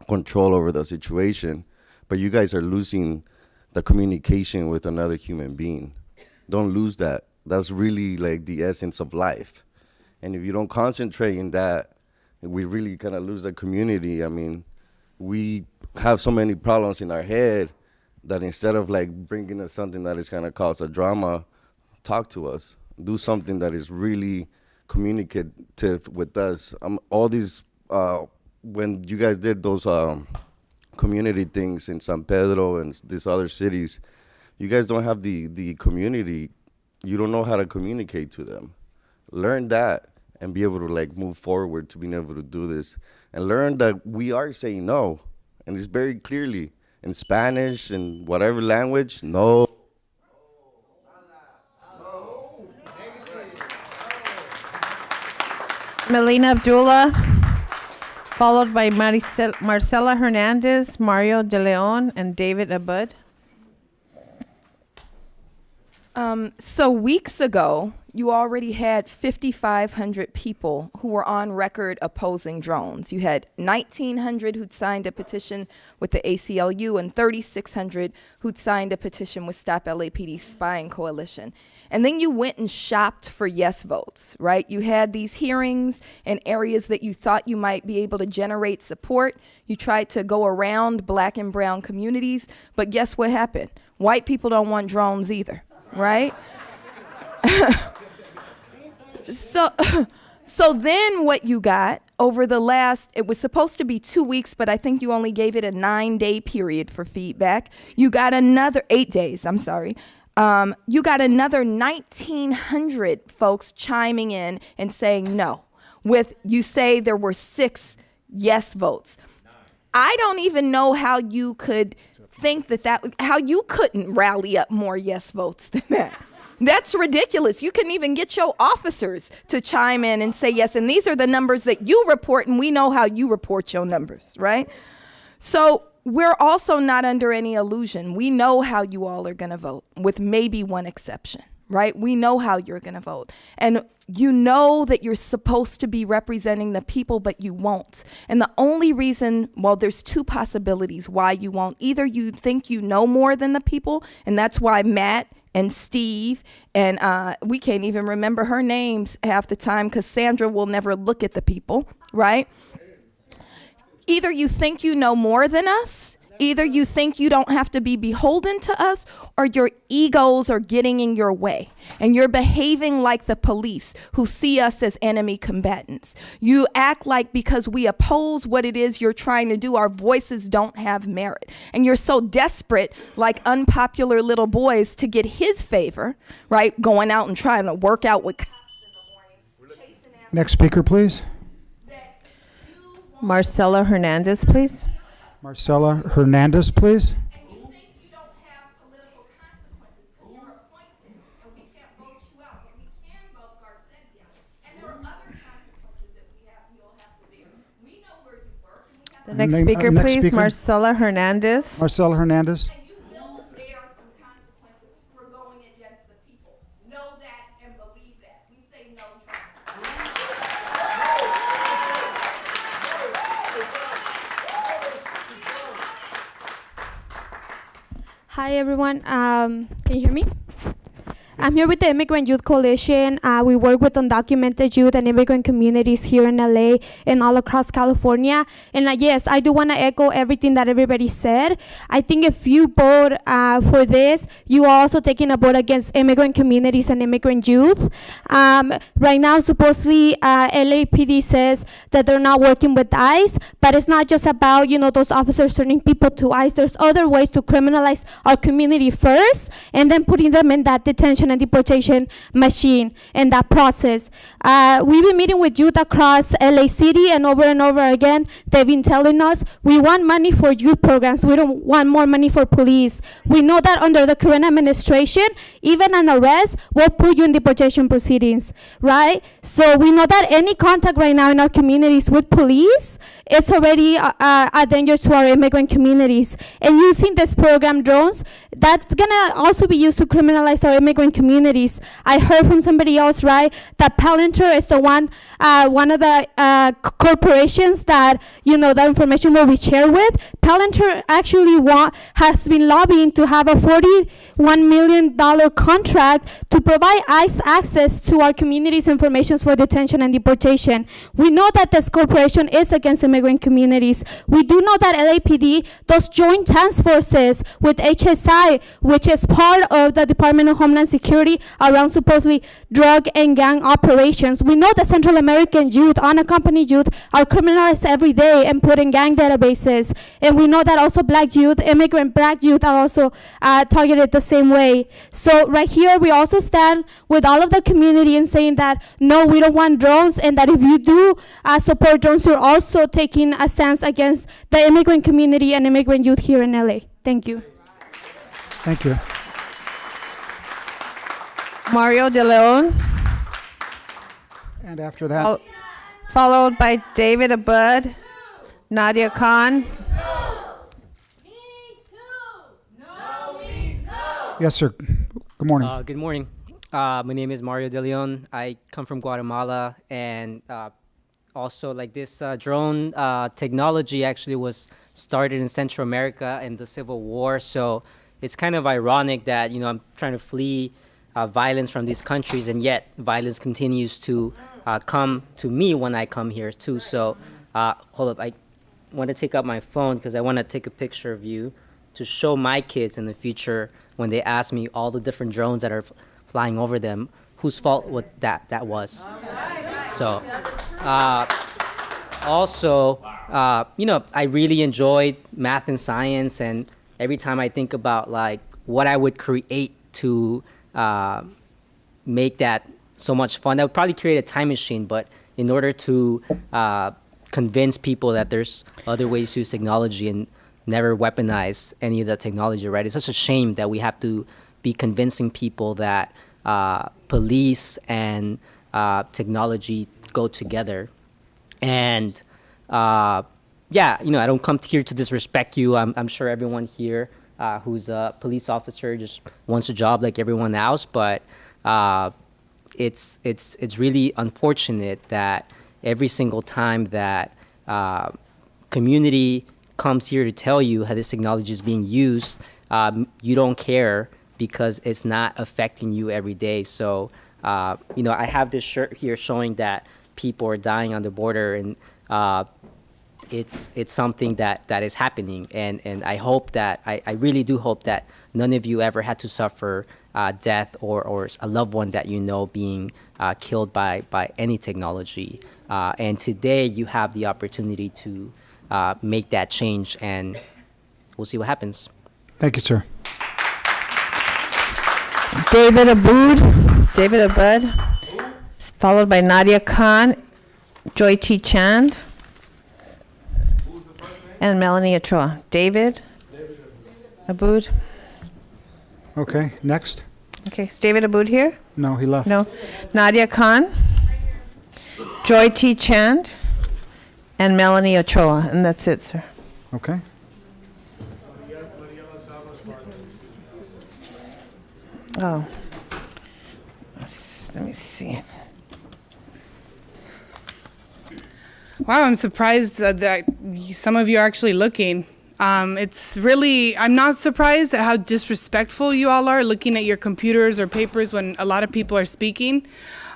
control over the situation, but you guys are losing the communication with another human being. Don't lose that. That's really like the essence of life. And if you don't concentrate in that, we really kind of lose the community. I mean, we have so many problems in our head that instead of like bringing us something that is going to cause a drama, talk to us. Do something that is really communicative with us. All these, when you guys did those community things in San Pedro and these other cities, you guys don't have the community. You don't know how to communicate to them. Learn that and be able to like move forward to being able to do this. And learn that we are saying no. And it's very clearly in Spanish and whatever language, no. Melina Abdullah, followed by Marcela Hernandez, Mario De Leon, and David Abud. So weeks ago, you already had 5,500 people who were on record opposing drones. You had 1,900 who'd signed a petition with the ACLU and 3,600 who'd signed a petition with Stop LAPD Spying Coalition. And then you went and shopped for yes votes, right? You had these hearings in areas that you thought you might be able to generate support. You tried to go around Black and brown communities, but guess what happened? White people don't want drones either, right? So then what you got over the last, it was supposed to be 2 weeks, but I think you only gave it a 9-day period for feedback. You got another 8 days, I'm sorry. You got another 1,900 folks chiming in and saying no. You say there were 6 yes votes. I don't even know how you could think how you couldn't rally up more yes votes than that. That's ridiculous. You couldn't even get your officers to chime in and say yes. And these are the numbers that you report, and we know how you report your numbers, right? So we're also not under any illusion. We know how you all are going to vote, with maybe one exception, right? We know how you're going to vote. And you know that you're supposed to be representing the people, but you won't. And the only reason, well, there's 2 possibilities why you won't. Either you think you know more than the people, and that's why Matt and Steve, and we can't even remember her names half the time because Sandra will never look at the people, right? Either you think you know more than us, either you think you don't have to be beholden to us, or your egos are getting in your way and you're behaving like the police who see us as enemy combatants. You act like because we oppose what it is you're trying to do, our voices don't have merit. And you're so desperate, like unpopular little boys, to get his favor, right? Going out and trying to work out with cops in the morning. Next speaker, please. Marcela Hernandez, please. Marcela Hernandez, please. And you think you don't have political consequences because you're appointed and we can't vote you out, but we can vote Garcetti out. And there are other consequences that you'll have to bear. We know where you work and we have The next speaker, next please. speaker. Marcela Hernandez. Marcela Hernandez. And you will bear some consequences for going against the people. Know that and believe that. We say no drones. Hi everyone, can you hear me? I'm here with the Immigrant Youth Coalition. We work with undocumented youth and immigrant communities here in LA and all across California. And yes, I do want to echo everything that everybody said. I think if you vote for this, you are also taking a vote against immigrant communities and immigrant youth. Right now, supposedly, LAPD says that they're not working with ICE, but it's not just about, those officers turning people to ICE. There's other ways to criminalize our community first and then putting them in that detention detention and deportation machine and that process. We've been meeting with youth across LA City, and over again, they've been telling us, we want money for youth programs. We don't want more money for police. We know that under the current administration, even an arrest will put you in deportation proceedings, right? So we know that any contact right now in our communities with police, it's already a danger to our immigrant communities. And using this program, drones, that's gonna also be used to criminalize our immigrant communities. I heard from somebody else, right, that Palantir is the one of the corporations that, that information will be shared with. Palantir actually has been lobbying to have a $41 million contract to provide ICE access to our community's information for detention and deportation. We know that this corporation is against immigrant communities. We do know that LAPD, those joint task forces with HSI, which is part of the Department of Homeland Security around supposedly drug and gang operations. We know that Central American youth, unaccompanied youth, are criminalized every day and put in gang databases. And we know that also black youth, immigrant black youth, are also targeted the same way. So right here, we also stand with all of the community in saying that, no, we don't want drones, and that if you do support drones, you're also taking a stance against the immigrant community and immigrant youth here in LA. Thank you. Thank you. Mario De Leon, And after that, followed by David Abud, Nadia Khan. yes, sir. Good morning. Good morning. My name is Mario De Leon. I come from Guatemala, and also like this drone technology actually was started in Central America in the Civil War. So it's kind of ironic that, I'm trying to flee violence from these countries, and yet violence continues to come to me when I come here too. So hold up, I want to take out my phone because I want to take a picture of you to show my kids in the future when they ask me all the different drones that are flying over them, whose fault that was. So also, I really enjoyed math and science, and every time I think about like what I would create to make that so much fun, I would probably create a time machine, but in order to convince people that there's other ways to use technology and never weaponize any of the technology, right? It's such a shame that we have to be convincing people that police and technology go together. And I don't come here to disrespect you. I'm sure everyone here who's a police officer just wants a job like everyone else, but it's really unfortunate that every single time that community comes here to tell you how this technology is being used, you don't care because it's not affecting you every day. So, I have this shirt here showing that people are dying on the border, and it's something that is happening. And I hope that, I really do hope that none of you ever had to suffer death or a loved one that being killed by any technology. And today you have the opportunity to make that change, and we'll see what happens. Thank you, sir. David Abud, followed by Nadia Khan, Joy T. Chand, and Melanie Ochoa. David Abud. Okay, next. Okay, is David Abud here? No, he left. No. Nadia Khan, Joy T. Chand, and Melanie Ochoa, and that's it, sir. Okay. Oh. Let me see. Wow, I'm surprised that some of you are actually looking. I'm not surprised at how disrespectful you all are looking at your computers or papers when a lot of people are speaking.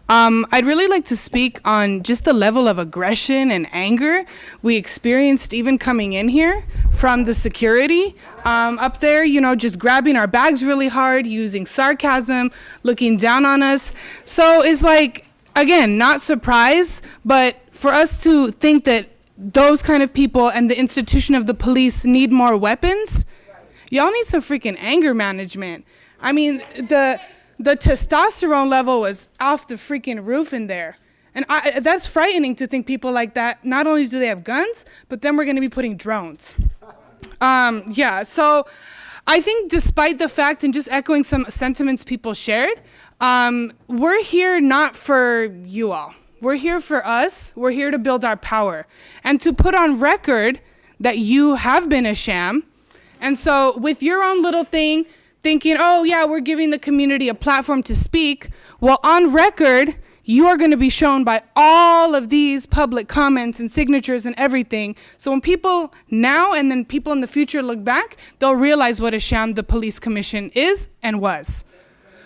I'd really like to speak on just the level of aggression and anger we experienced even coming in here from the security up there, just grabbing our bags really hard, using sarcasm, looking down on us. So it's like, again, not surprised, but for us to think that those kind of people and the institution of the police need more weapons, y'all need some freaking anger management. I mean, the testosterone level was off the freaking roof in there. And that's frightening to think people like that, not only do they have guns, but then we're going to be putting drones. Yeah, so I think despite the fact, and just echoing some sentiments people shared, we're here not for you all. We're here for us. We're here to build our power and to put on record that you have been a sham. And so with your own little thing, thinking, oh yeah, we're giving the community a platform to speak, well, on record, you are going to be shown by all of these public comments and signatures and everything. So when people now and then people in the future look back, they'll realize what a sham the police commission is and was.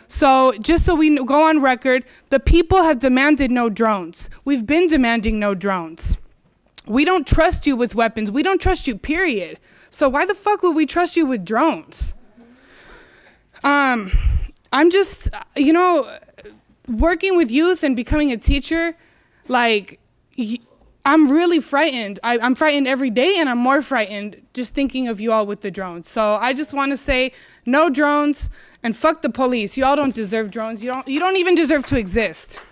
So just so we go on record, the people have demanded no drones. We've been demanding no drones. We don't trust you with weapons. We don't trust you, period. So why the fuck would we trust you with drones? I'm just, working with youth and becoming a teacher, like, I'm really frightened. I'm frightened every day, and I'm more frightened just thinking of you all with the drones. So I just want to say no drones and fuck the police. You all don't deserve drones. You don't even deserve to exist.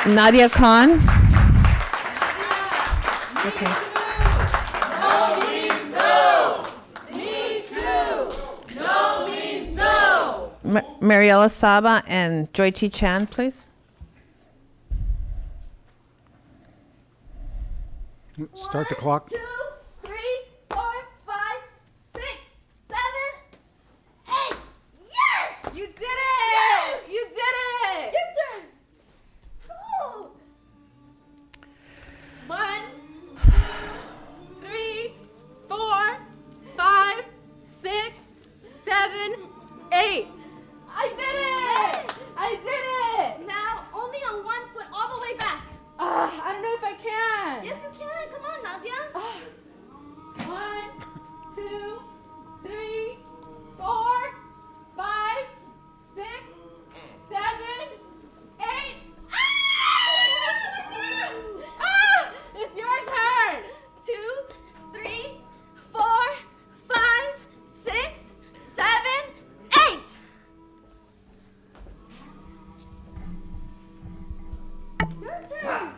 Nadia Khan. Okay. Mariela Saba and Joy T. Chan, please. Start the clock. 1, 2, 3, 4, 5, 6, 7, 8. Yes! You did it! Yes! You did it! Your turn. Cool. 1, 3, 4, 5, 6, 7, 8. I did it! I did it! Now, only on one foot, all the way back. I don't know if I can. Yes, you can. Come on, Nadia. 1, 2, 3, 4, 5, 6, 7, 8. It's your turn. 2, 3, 4, 5, 6, 7, 8. Your turn.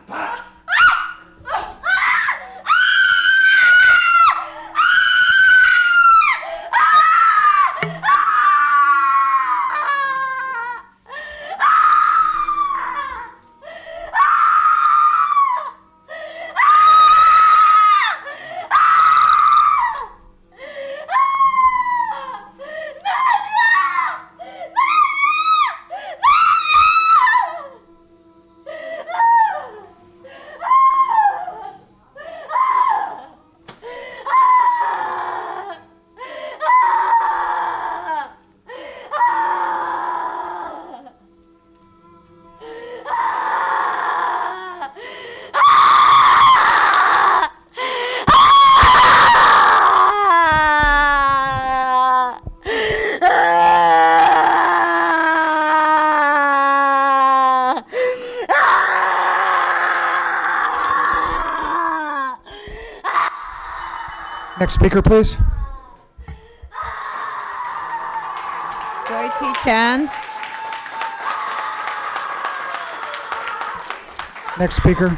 Next speaker, please. Joy T. Chan. Next speaker.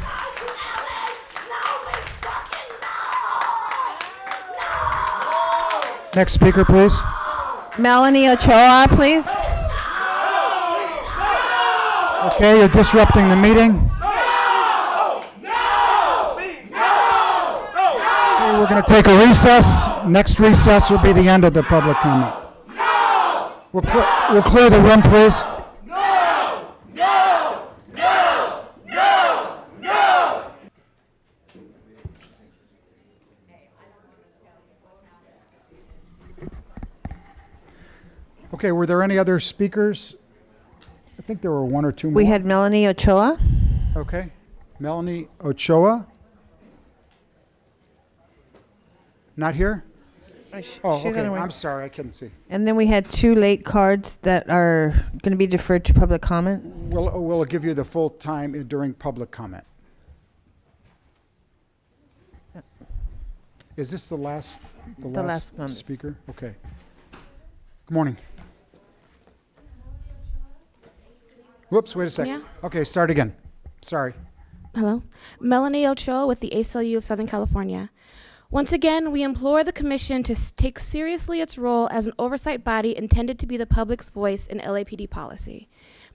Next speaker, please. Melanie Ochoa, please. Okay, you're disrupting the meeting. Okay, we're going to take a recess. Next recess will be the end of the public comment. We'll clear the room, please. Okay, were there any other speakers? I think there were one or two more. We had Melanie Ochoa. Okay. Melanie Ochoa? Not here? She's Oh, okay. on her way. I'm sorry, I couldn't see. And then we had 2 late cards that are going to be deferred to public comment. We'll give you the full time during public comment. Is this the last last one. speaker? Okay. Good morning. Whoops, wait a second. Yeah. Okay, start again. Sorry. Hello. Melanie Ochoa with the ACLU of Southern California. Once again, we implore the Commission to take seriously its role as an oversight body intended to be the public's voice in LAPD policy.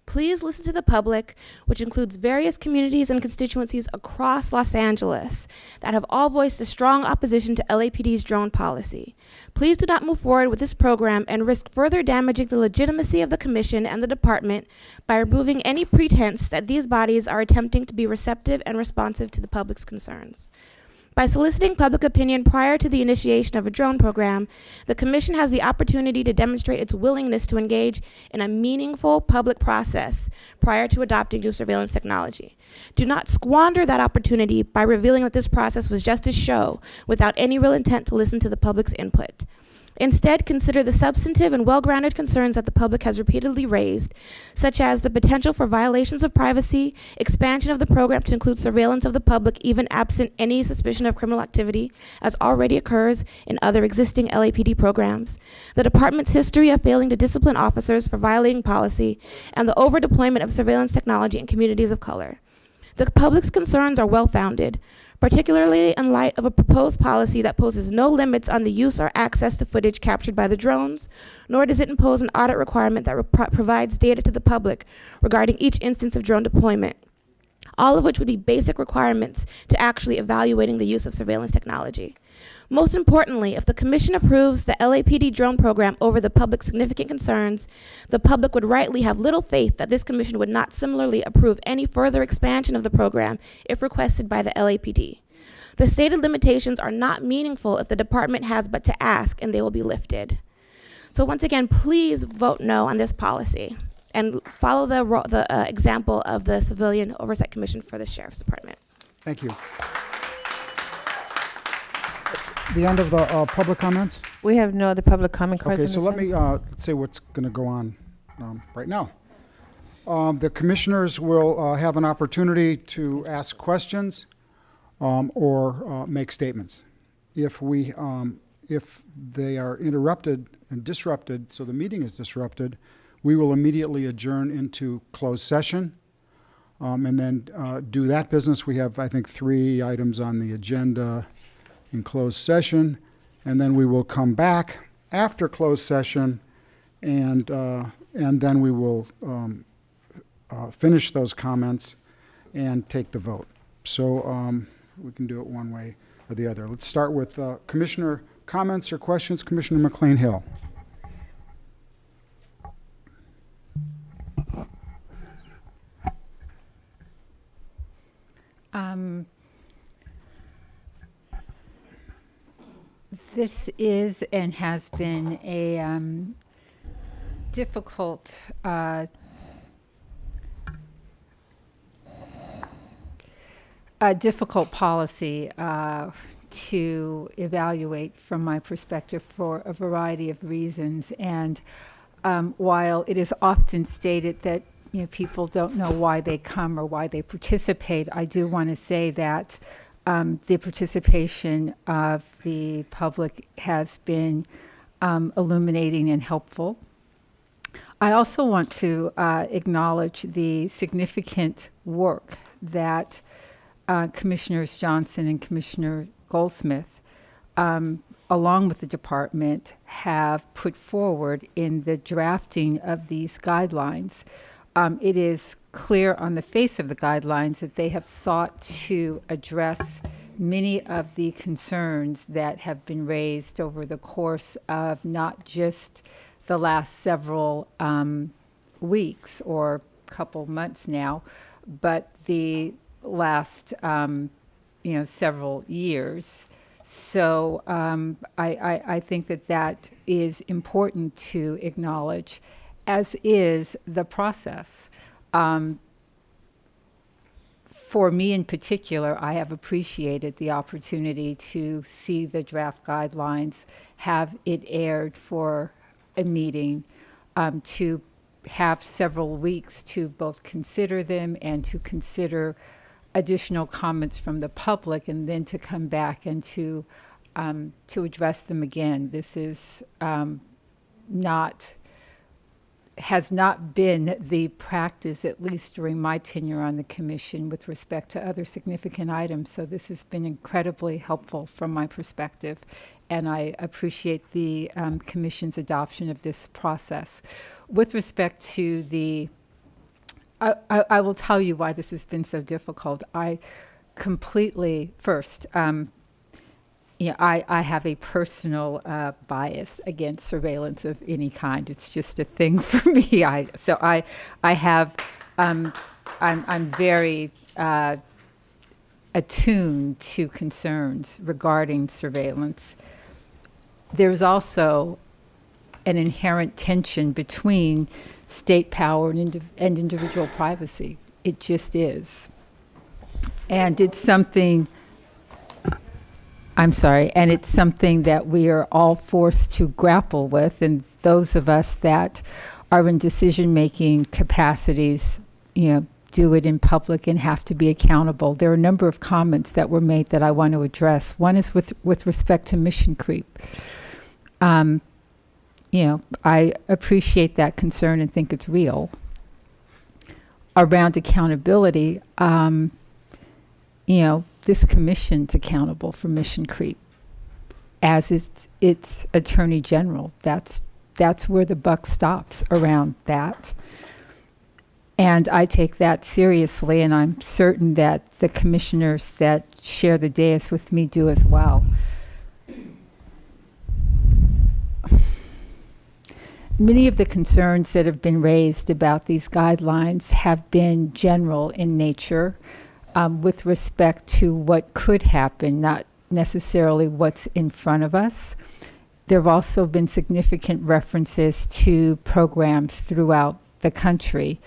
Please listen to the public, which includes various communities and constituencies across Los Angeles that have all voiced a strong opposition to LAPD's drone policy. Please do not move forward with this program and risk further damaging the legitimacy of the Commission and the Department by removing any pretense that these bodies are attempting to be receptive and responsive to the public's concerns. By soliciting public opinion prior to the initiation of a drone program, the Commission has the opportunity to demonstrate its willingness to engage in a meaningful public process prior to adopting new surveillance technology. Do not squander that opportunity by revealing that this process was just a show without any real intent to listen to the public's input. Instead, consider the substantive and well-grounded concerns that the public has repeatedly raised, such as the potential for violations of privacy, expansion of the program to include surveillance of the public even absent any suspicion of criminal activity, as already occurs in other existing LAPD programs, the department's history of failing to discipline officers for violating policy, and the over-deployment of surveillance technology in communities of color. The public's concerns are well-founded, particularly in light of a proposed policy that poses no limits on the use or access to footage captured by the drones, nor does it impose an audit requirement that provides data to the public regarding each instance of drone deployment, all of which would be basic requirements to actually evaluating the use of surveillance technology. Most importantly, if the Commission approves the LAPD drone program over the public's significant concerns, the public would rightly have little faith that this Commission would not similarly approve any further expansion of the program if requested by the LAPD. The stated limitations are not meaningful if the department has but to ask, and they will be lifted. So once again, please vote no on this policy and follow the example of the Civilian Oversight Commission for the Sheriff's Department. Thank you. The end of the public comments? We have no other public comment cards. Okay, on so this let me item. let's say what's going to go on right now. The commissioners will have an opportunity to ask questions or make statements. If they are interrupted and disrupted, so the meeting is disrupted, we will immediately adjourn into closed session and then do that business. We have, I think, 3 items on the agenda in closed session, and then we will come back after closed session, and then we will finish those comments and take the vote. So we can do it one way or the other. Let's start with Commissioner comments or questions. Commissioner McLean-Hill. This is and has been a difficult policy to evaluate from my perspective for a variety of reasons. And while it is often stated that people don't know why they come or why they participate, I do want to say that the participation of the public has been illuminating and helpful. I also want to acknowledge the significant work that Commissioners Johnson and Commissioner Goldsmith, along with the department, have put forward in the drafting of these guidelines. It is clear on the face of the guidelines that they have sought to address many of the concerns that have been raised over the course of not just the last several weeks or couple months now, but the last several years. So I think that is important to acknowledge, as is the process. For me in particular, I have appreciated the opportunity to see the draft guidelines, have it aired for a meeting, to have several weeks to both consider them and to consider additional comments from the public, and then to come back and to address them again. This is not has not been the practice, at least during my tenure on the commission, with respect to other significant items. So this has been incredibly helpful from my perspective, and I appreciate the commission's adoption of this process. With respect to the, I will tell you why this has been so difficult. I completely, first, I have a personal bias against surveillance of any kind. It's just a thing for me. I'm very attuned to concerns regarding surveillance. There's also an inherent tension between state power and individual privacy. It just is. And it's something, and it's something that we are all forced to grapple with, and those of us that are in decision-making capacities, do it in public and have to be accountable. There are a number of comments that were made that I want to address. One is with respect to mission creep. I appreciate that concern and think it's real. Around accountability, this commission's accountable for mission creep, as is its attorney general. That's where the buck stops around that. And I take that seriously, and I'm certain that the commissioners that share the dais with me do as well. Many of the concerns that have been raised about these guidelines have been general in nature, with respect to what could happen, not necessarily what's in front of us. There have also been significant references to programs throughout the country.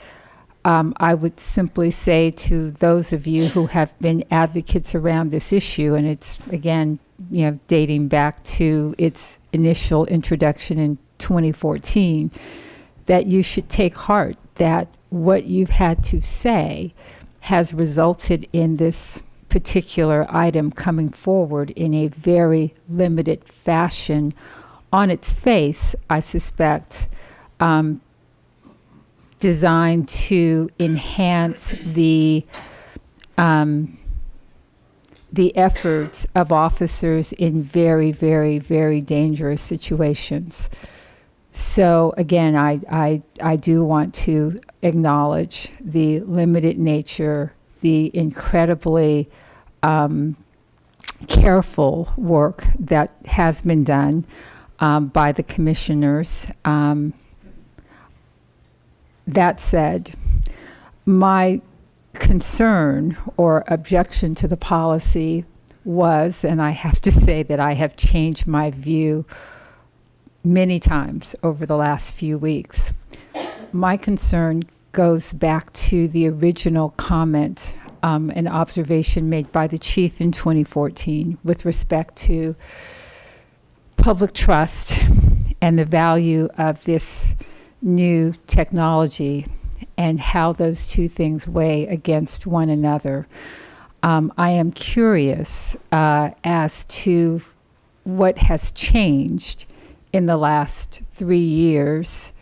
I would simply say to those of you who have been advocates around this issue, and it's, again, dating back to its initial introduction in 2014, that you should take heart that what you've had to say has resulted in this particular item coming forward in a very limited fashion. On its face, I suspect, designed to enhance the efforts of officers in very, very, very dangerous situations. So again, I do want to acknowledge the limited nature, the incredibly careful work that has been done by the commissioners. That said, my concern or objection to the policy was, and I have to say that I have changed my view many times over the last few weeks. My concern goes back to the original comment, an observation made by the chief in 2014 with respect to public trust and the value of this new technology and how those two things weigh against one another. I am curious as to what has changed in the last 3 years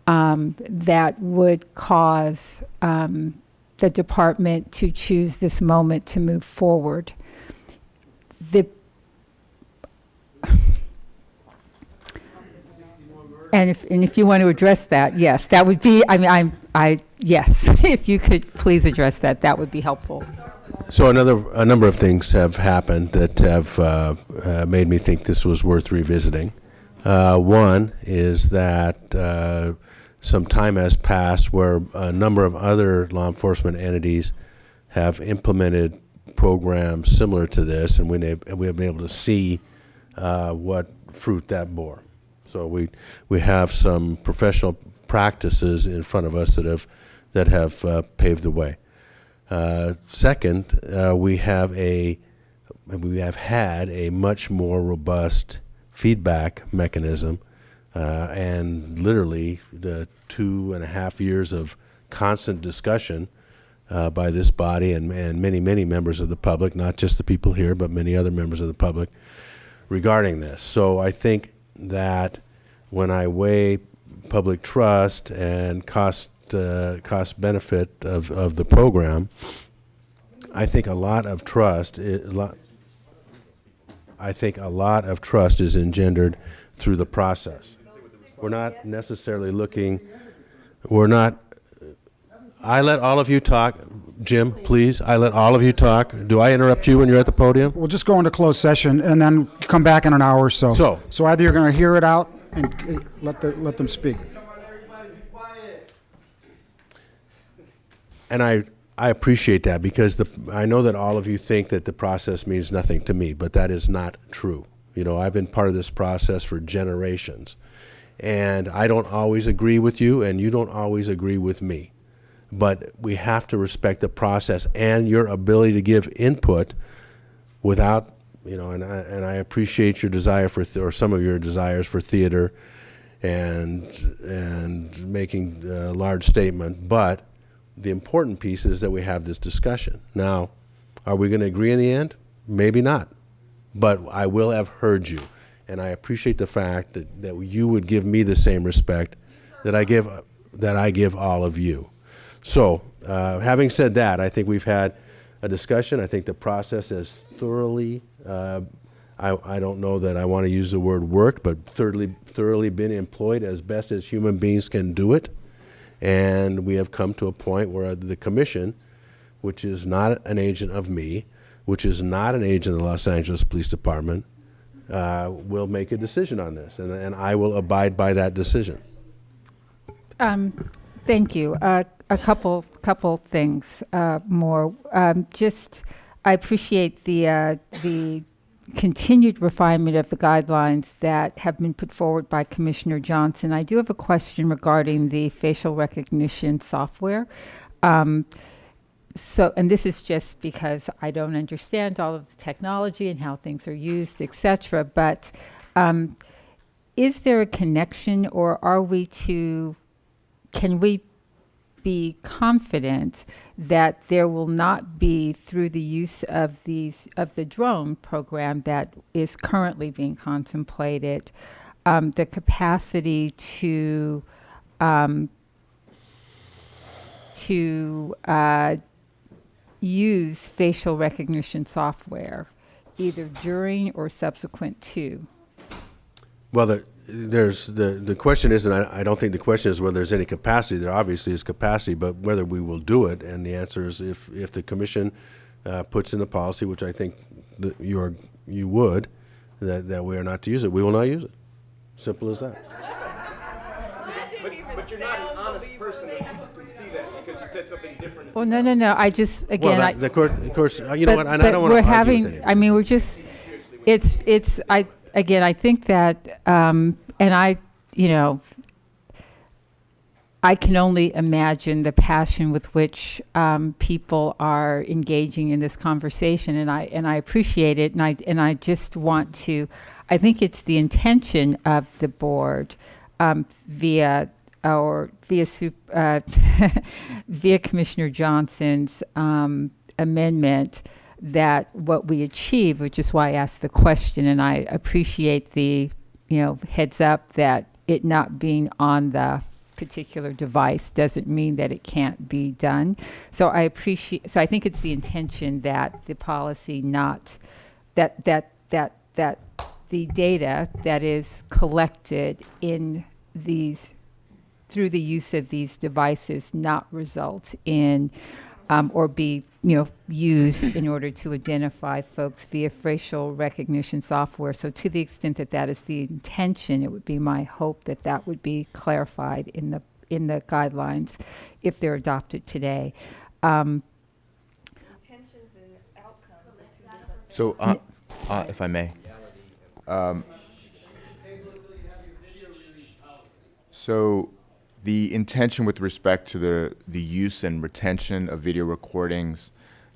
that would cause the department to choose this moment to move forward. And if you want to address that, yes, that would be, yes, if you could please address that, that would be helpful. So a number of things have happened that have made me think this was worth revisiting. One is that some time has passed where a number of other law enforcement entities have implemented programs similar to this, and we have been able to see what fruit that bore. So we have some professional practices in front of us that have paved the way. Second, we have had a much more robust feedback mechanism, and literally the 2.5 years of constant discussion by this body and many, many members of the public, not just the people here, but many other members of the public regarding this. So I think that when I weigh public trust and cost benefit of the program, I think a lot of trust is engendered through the process. We're not necessarily looking. I let all of you talk. Jim, please, I let all of you talk. Do I interrupt you when you're at the podium? We'll just go into closed session and then come back in an hour or so. So either you're going to hear it out and let them speak. And I appreciate that because I know that all of you think that the process means nothing to me, but that is not true. You know, I've been part of this process for generations. And I don't always agree with you, and you don't always agree with me. But we have to respect the process and your ability to give input without, you know, and I appreciate your desire or some of your desires for theater and making a large statement. But the important piece is that we have this discussion. Now, are we going to agree in the end? Maybe not. But I will have heard you. And I appreciate the fact that you would give me the same respect that I give all of you. So, having said that, I think we've had a discussion. I think the process has thoroughly, I don't know that I want to use the word worked, but thoroughly been employed as best as human beings can do it. And we have come to a point where the commission, which is not an agent of me, which is not an agent of the Los Angeles Police Department, will make a decision on this, and I will abide by that decision. Thank you. A couple things more. I appreciate the continued refinement of the guidelines that have been put forward by Commissioner Johnson. I do have a question regarding the facial recognition software. And this is just because I don't understand all of the technology and how things are used, etc. But is there a connection, or can we be confident that there will not be, through the use of the drone program that is currently being contemplated, the capacity to use facial recognition software either during or subsequent to? Well, the question isn't, I don't think the question is whether there's any capacity. There obviously is capacity, but whether we will do it. And the answer is if the commission puts in the policy, which I think that you would, that we are not to use it, we will not use it. Simple as that. But you're not an honest person if you can see that because you said something different. Well, no. I just, again, well, of course, you know what, and I don't want to argue with anybody. I mean, we're just, I think that, and I, you know, I can only imagine the passion with which people are engaging in this conversation, and I appreciate it, and I just want to, I think it's the intention of the board via Commissioner Johnson's amendment, that what we achieve, which is why I asked the question, and I appreciate the, heads up that it not being on the particular device doesn't mean that it can't be done. So I think it's the intention that the policy not, that the data that is collected in these, through the use of these devices, not result in or be used in order to identify folks via facial recognition software. So to the extent that that is the intention, it would be my hope that that would be clarified in the guidelines if they're adopted today. Intentions and outcomes are two different things. So, if I may. So the intention with respect to the use and retention of video recordings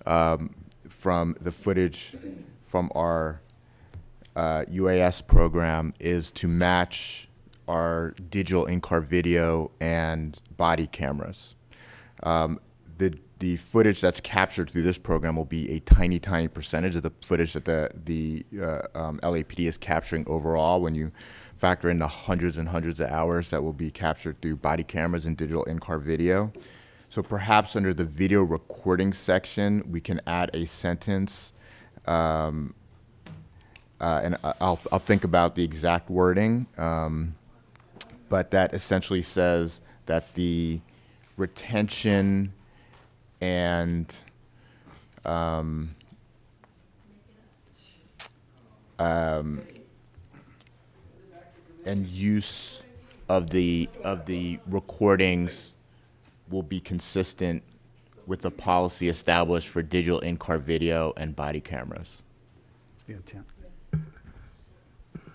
from the footage from our UAS program is to match our digital in-car video and body cameras. The footage that's captured through this program will be a tiny percentage of the footage that the LAPD is capturing overall when you factor in the hundreds and hundreds of hours that will be captured through body cameras and digital in-car video. So perhaps under the video recording section, we can add a sentence, and I'll think about the exact wording, but that essentially says that the retention and use of the recordings will be consistent with the policy established for digital in-car video and body cameras. That's the intent.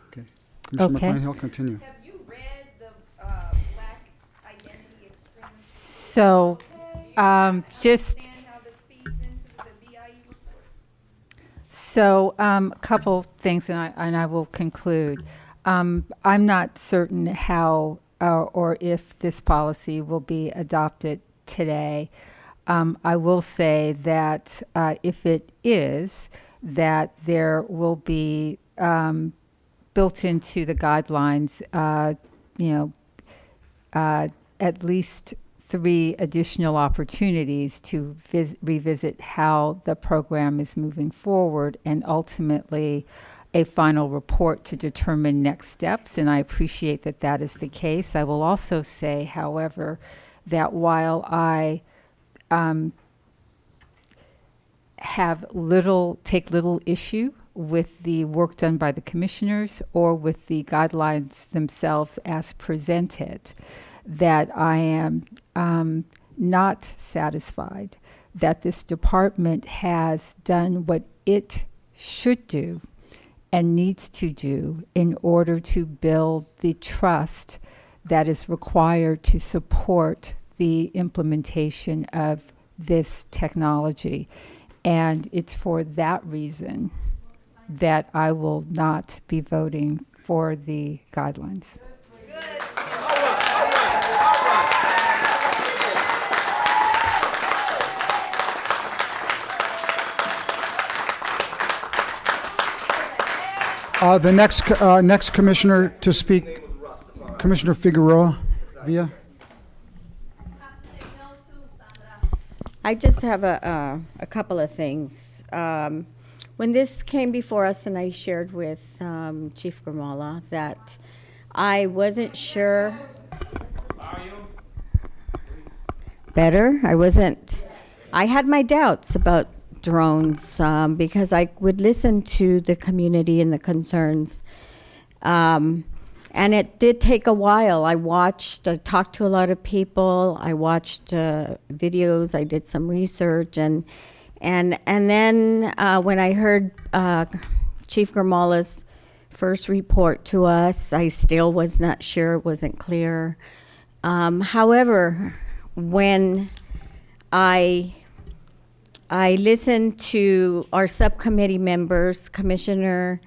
Okay. Commissioner Okay. McLean, he'll continue. Have you read the Black Identity Extremity? So, just How this feeds into the BIE report? so a couple things, and I will conclude. I'm not certain how or if this policy will be adopted today. I will say that if it is, that there will be built into the guidelines, at least 3 additional opportunities to revisit how the program is moving forward, and ultimately a final report to determine next steps. And I appreciate that that is the case. I will also say, however, that while I take little issue with the work done by the commissioners or with the guidelines themselves as presented, that I am not satisfied that this department has done what it should do and needs to do in order to build the trust that is required to support the implementation of this technology. And it's for that reason that I will not be voting for the guidelines. The next commissioner to speak, Commissioner Figueroa Villa. I just have a couple of things. When this came before us, and I shared with Chief Grimala that I wasn't sure. Better. I had my doubts about drones because I would listen to the community and the concerns. And it did take a while. I talked to a lot of people. I watched videos. I did some research, and then when I heard Chief Grimala's first report to us, I still was not sure. It wasn't clear. However, when I listened to our subcommittee members, Commissioner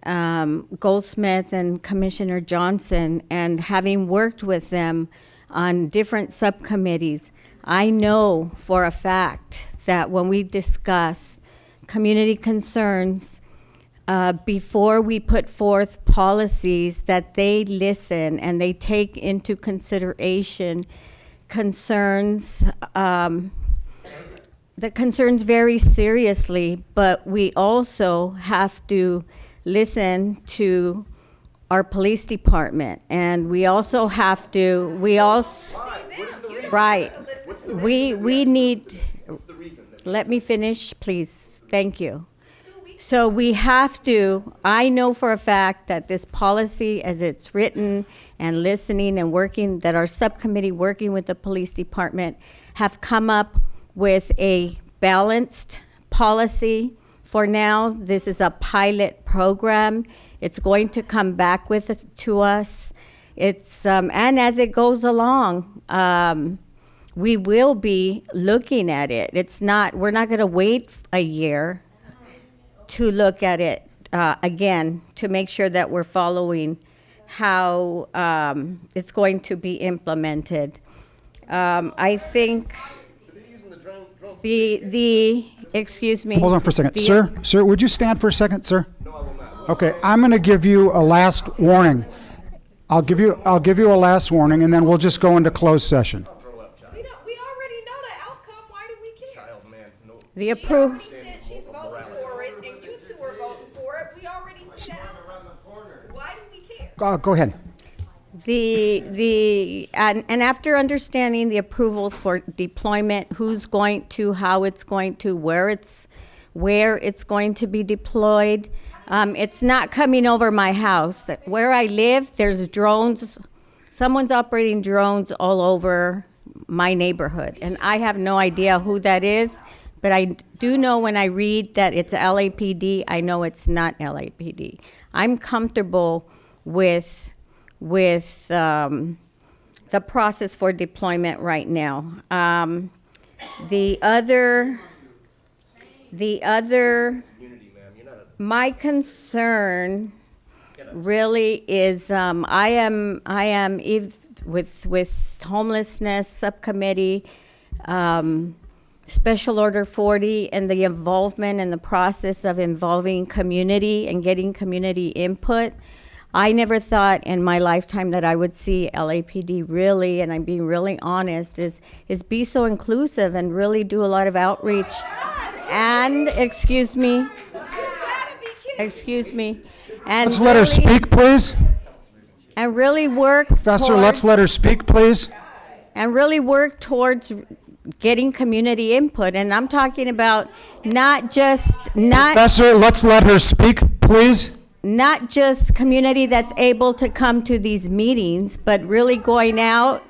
Goldsmith and Commissioner Johnson, and having worked with them on different subcommittees, I know for a fact that when we discuss community concerns, before we put forth policies, that they listen and they take into consideration concerns, the concerns very seriously, but we also have to listen to our police department, and we also have to, we need, let me finish, please. Thank you. So we have to, I know for a fact that this policy as it's written and listening and working, that our subcommittee working with the police department have come up with a balanced policy. For now, this is a pilot program. It's going to come back to us. It's and as it goes along, we will be looking at it. We're not going to wait a year to look at it again to make sure that we're following how it's going to be implemented. I think excuse me. Hold on for a second. Sir, would you stand for a second, sir? No, I will not. Okay, I'm going to give you a last warning. I'll give you a last warning, and then we'll just go into closed session. We already know the outcome. Why do we care? The approve. Said she's voting for it, and you two are voting for it. We already see the outcome. Why do we care? Go ahead. And after understanding the approvals for deployment, who's going to, how it's going to, where it's going to be deployed, it's not coming over my house. Where I live, there's drones. Someone's operating drones all over my neighborhood, and I have no idea who that is. But I do know when I read that it's LAPD, I know it's not LAPD. I'm comfortable with the process for deployment right now. My concern really is I am with homelessness subcommittee, Special Order 40, and the involvement and the process of involving community and getting community input. I never thought in my lifetime that I would see LAPD really, and I'm being really honest, is be so inclusive and really do a lot of outreach. And, excuse me, and Let's let her speak, please. And really work Professor, let's let her speak, please. And really work towards getting community input. And I'm talking about Professor, let's let her speak, please. Not just community that's able to come to these meetings, but really going out.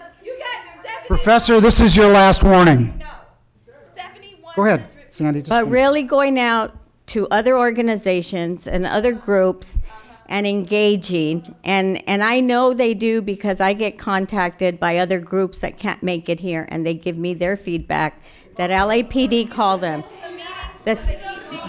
Professor, this is your last warning. Go ahead, Sandy. But really going out to other organizations and other groups and engaging. And I know they do because I get contacted by other groups that can't make it here, and they give me their feedback that LAPD call them.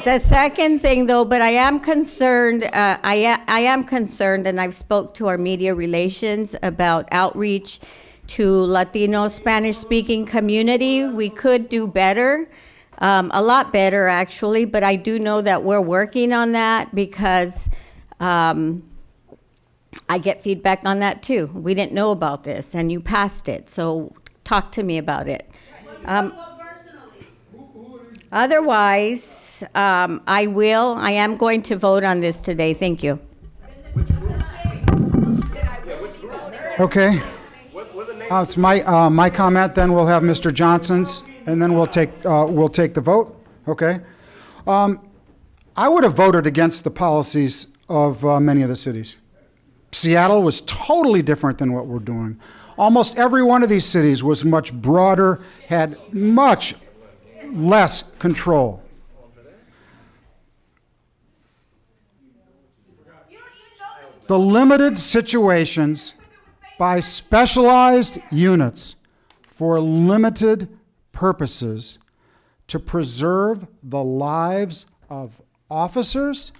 The second thing, though, but I am concerned, I am concerned, and I've spoke to our media relations about outreach to Latino Spanish-speaking community. We could do better, a lot better, actually, but I do know that we're working on that because I get feedback on that, too. We didn't know about this, and you passed it, so talk to me about it. Otherwise, I am going to vote on this today. Thank you. Okay. It's my comment, then we'll have Mr. Johnson's, and then we'll take the vote. Okay. I would have voted against the policies of many of the cities. Seattle was totally different than what we're doing. Almost every one of these cities was much broader, had much less control. The limited situations by specialized units for limited purposes to preserve the lives of officers,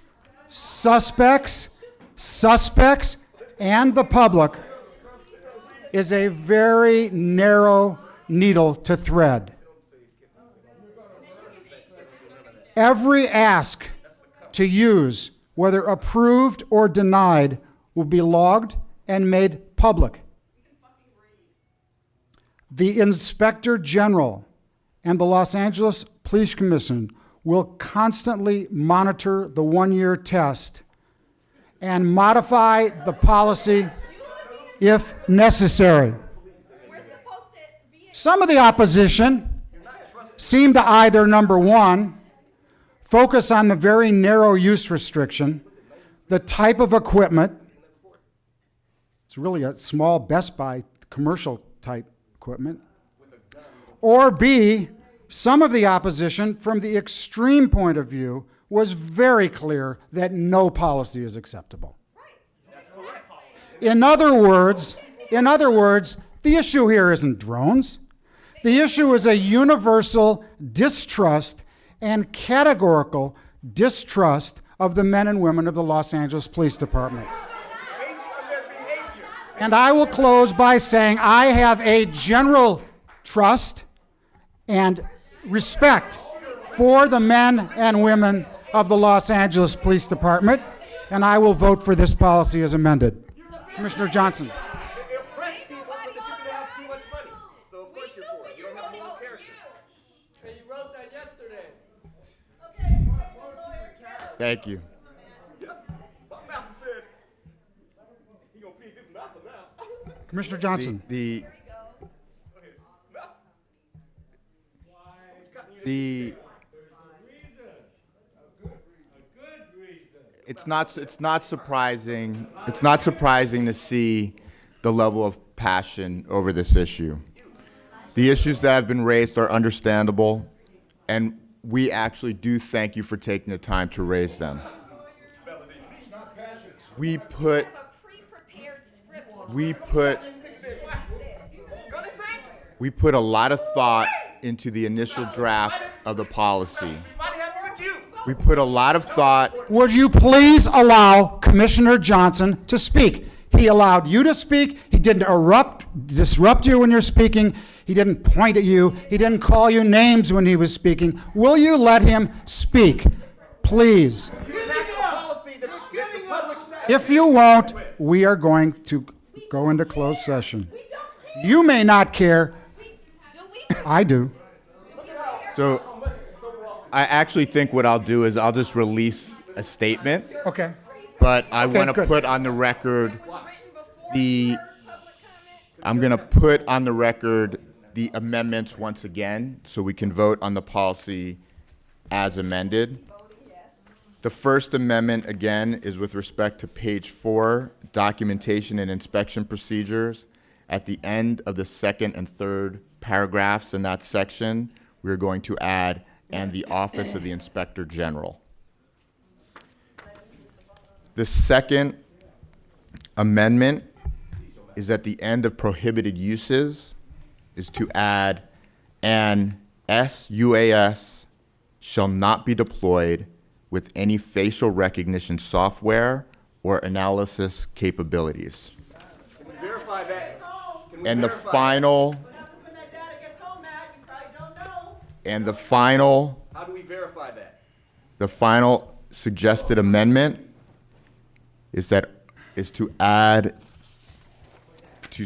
suspects, and the public is a very narrow needle to thread. Every ask to use, whether approved or denied, will be logged and made public. The Inspector General and the Los Angeles Police Commission will constantly monitor the one-year test and modify the policy if necessary. Some of the opposition seem to either, number one, focus on the very narrow use restriction, the type of equipment. It's really a small Best Buy commercial type equipment. Or B, some of the opposition from the extreme point of view was very clear that no policy is acceptable. In other words, the issue here isn't drones. The issue is a universal distrust and categorical distrust of the men and women of the Los Angeles Police Department. And I will close by saying I have a general trust and respect for the men and women of the Los Angeles Police Department, and I will vote for this policy as amended. Commissioner Johnson. Thank you. Commissioner Johnson. It's not surprising. It's not surprising to see the level of passion over this issue. The issues that have been raised are understandable, and we actually do thank you for taking the time to raise them. We put a lot of thought into the initial draft of the policy. We put a lot of thought. Would you please allow Commissioner Johnson to speak? He allowed you to speak. He didn't disrupt you when you're speaking. He didn't point at you. He didn't call you names when he was speaking. Will you let him speak? Please. If you won't, we are going to go into closed session. You may not care. I do. So I actually think what I'll do is I'll just release a statement. Okay. But I want to good. put on the record I'm going to put on the record the amendments once again so we can vote on the policy as amended. The first amendment, again, is with respect to page 4, documentation and inspection procedures. At the end of the second and third paragraphs in that section, we're going to add, and the Office of the Inspector General. The second amendment is at the end of prohibited uses, is to add, an SUAS shall not be deployed with any facial recognition software or analysis capabilities. Can we verify that? And the final, how do we verify that? the final suggested amendment is to add to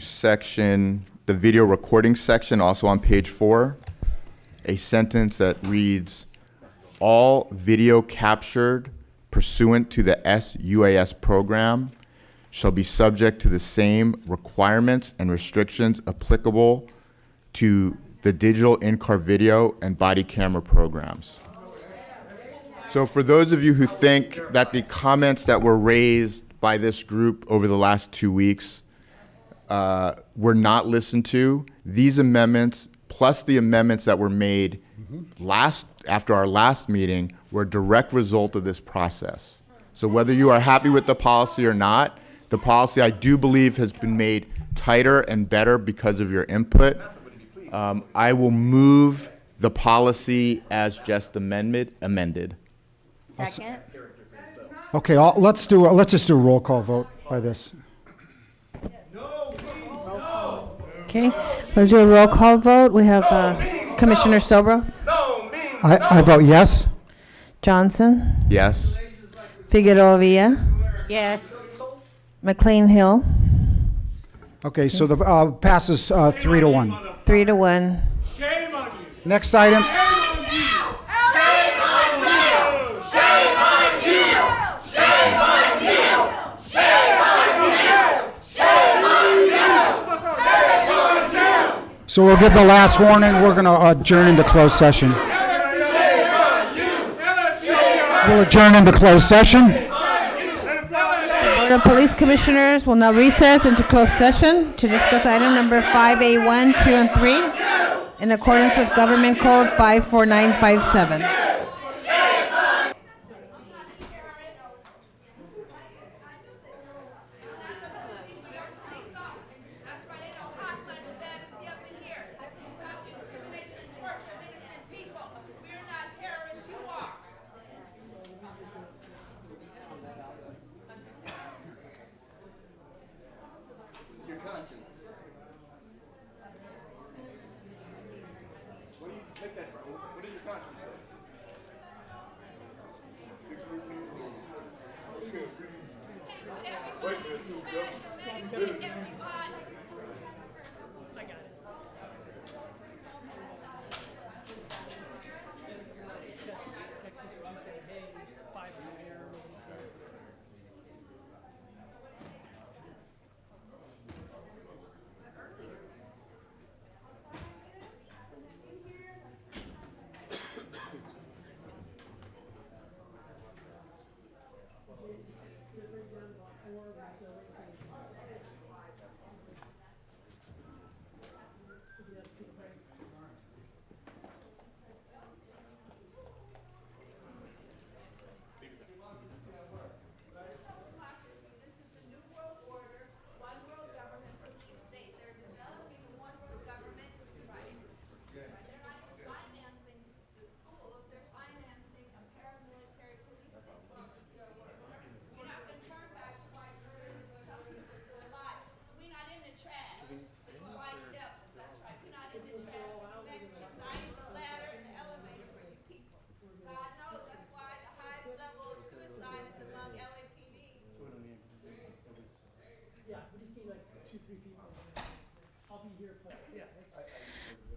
the video recording section, also on page 4, a sentence that reads, all video captured pursuant to the SUAS program shall be subject to the same requirements and restrictions applicable to the digital in-car video and body camera programs. So for those of you who think that the comments that were raised by this group over the last 2 weeks were not listened to, these amendments, plus the amendments that were made after our last meeting, were a direct result of this process. So whether you are happy with the policy or not, the policy, I do believe, has been made tighter and better because of your input. I will move the policy as just amended. Second. Okay, let's just do a roll call vote by this. Okay, we'll do a roll call vote. We have Commissioner Sobro. I vote yes. Johnson. Yes. Figueroa Villa. Yes. McLean Hill. Okay, so the passes 3-1. 3-1. Next item. So we'll give the last warning. We're going to adjourn into closed session. We'll adjourn into closed session. Board of Police Commissioners will now recess into closed session to discuss item number 5A1, 2, and 3 in accordance with Government Code 54957. Wait a minute,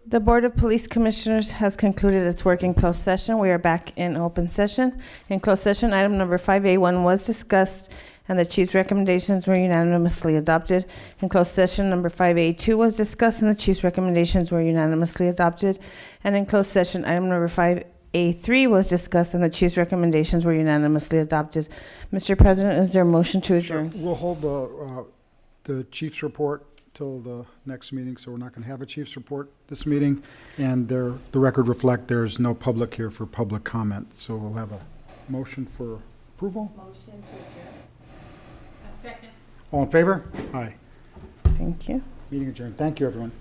The Board of Police Commissioners has concluded its work in closed session. We are back in open session. In closed session, item number 5A1 was discussed, and the chief's recommendations were unanimously adopted. In closed session, number 5A2 was discussed, and the chief's recommendations were unanimously adopted. And in closed session, item number 5A3 was discussed, and the chief's recommendations were unanimously adopted. Mr. President, is there a motion to adjourn? We'll hold the chief's report till the next meeting, so we're not going to have a chief's report this meeting. And the record reflect there's no public here for public comment. So we'll have a motion for approval. Motion to adjourn. A second. All in favor? Aye. Thank you. Meeting adjourned. Thank you, everyone.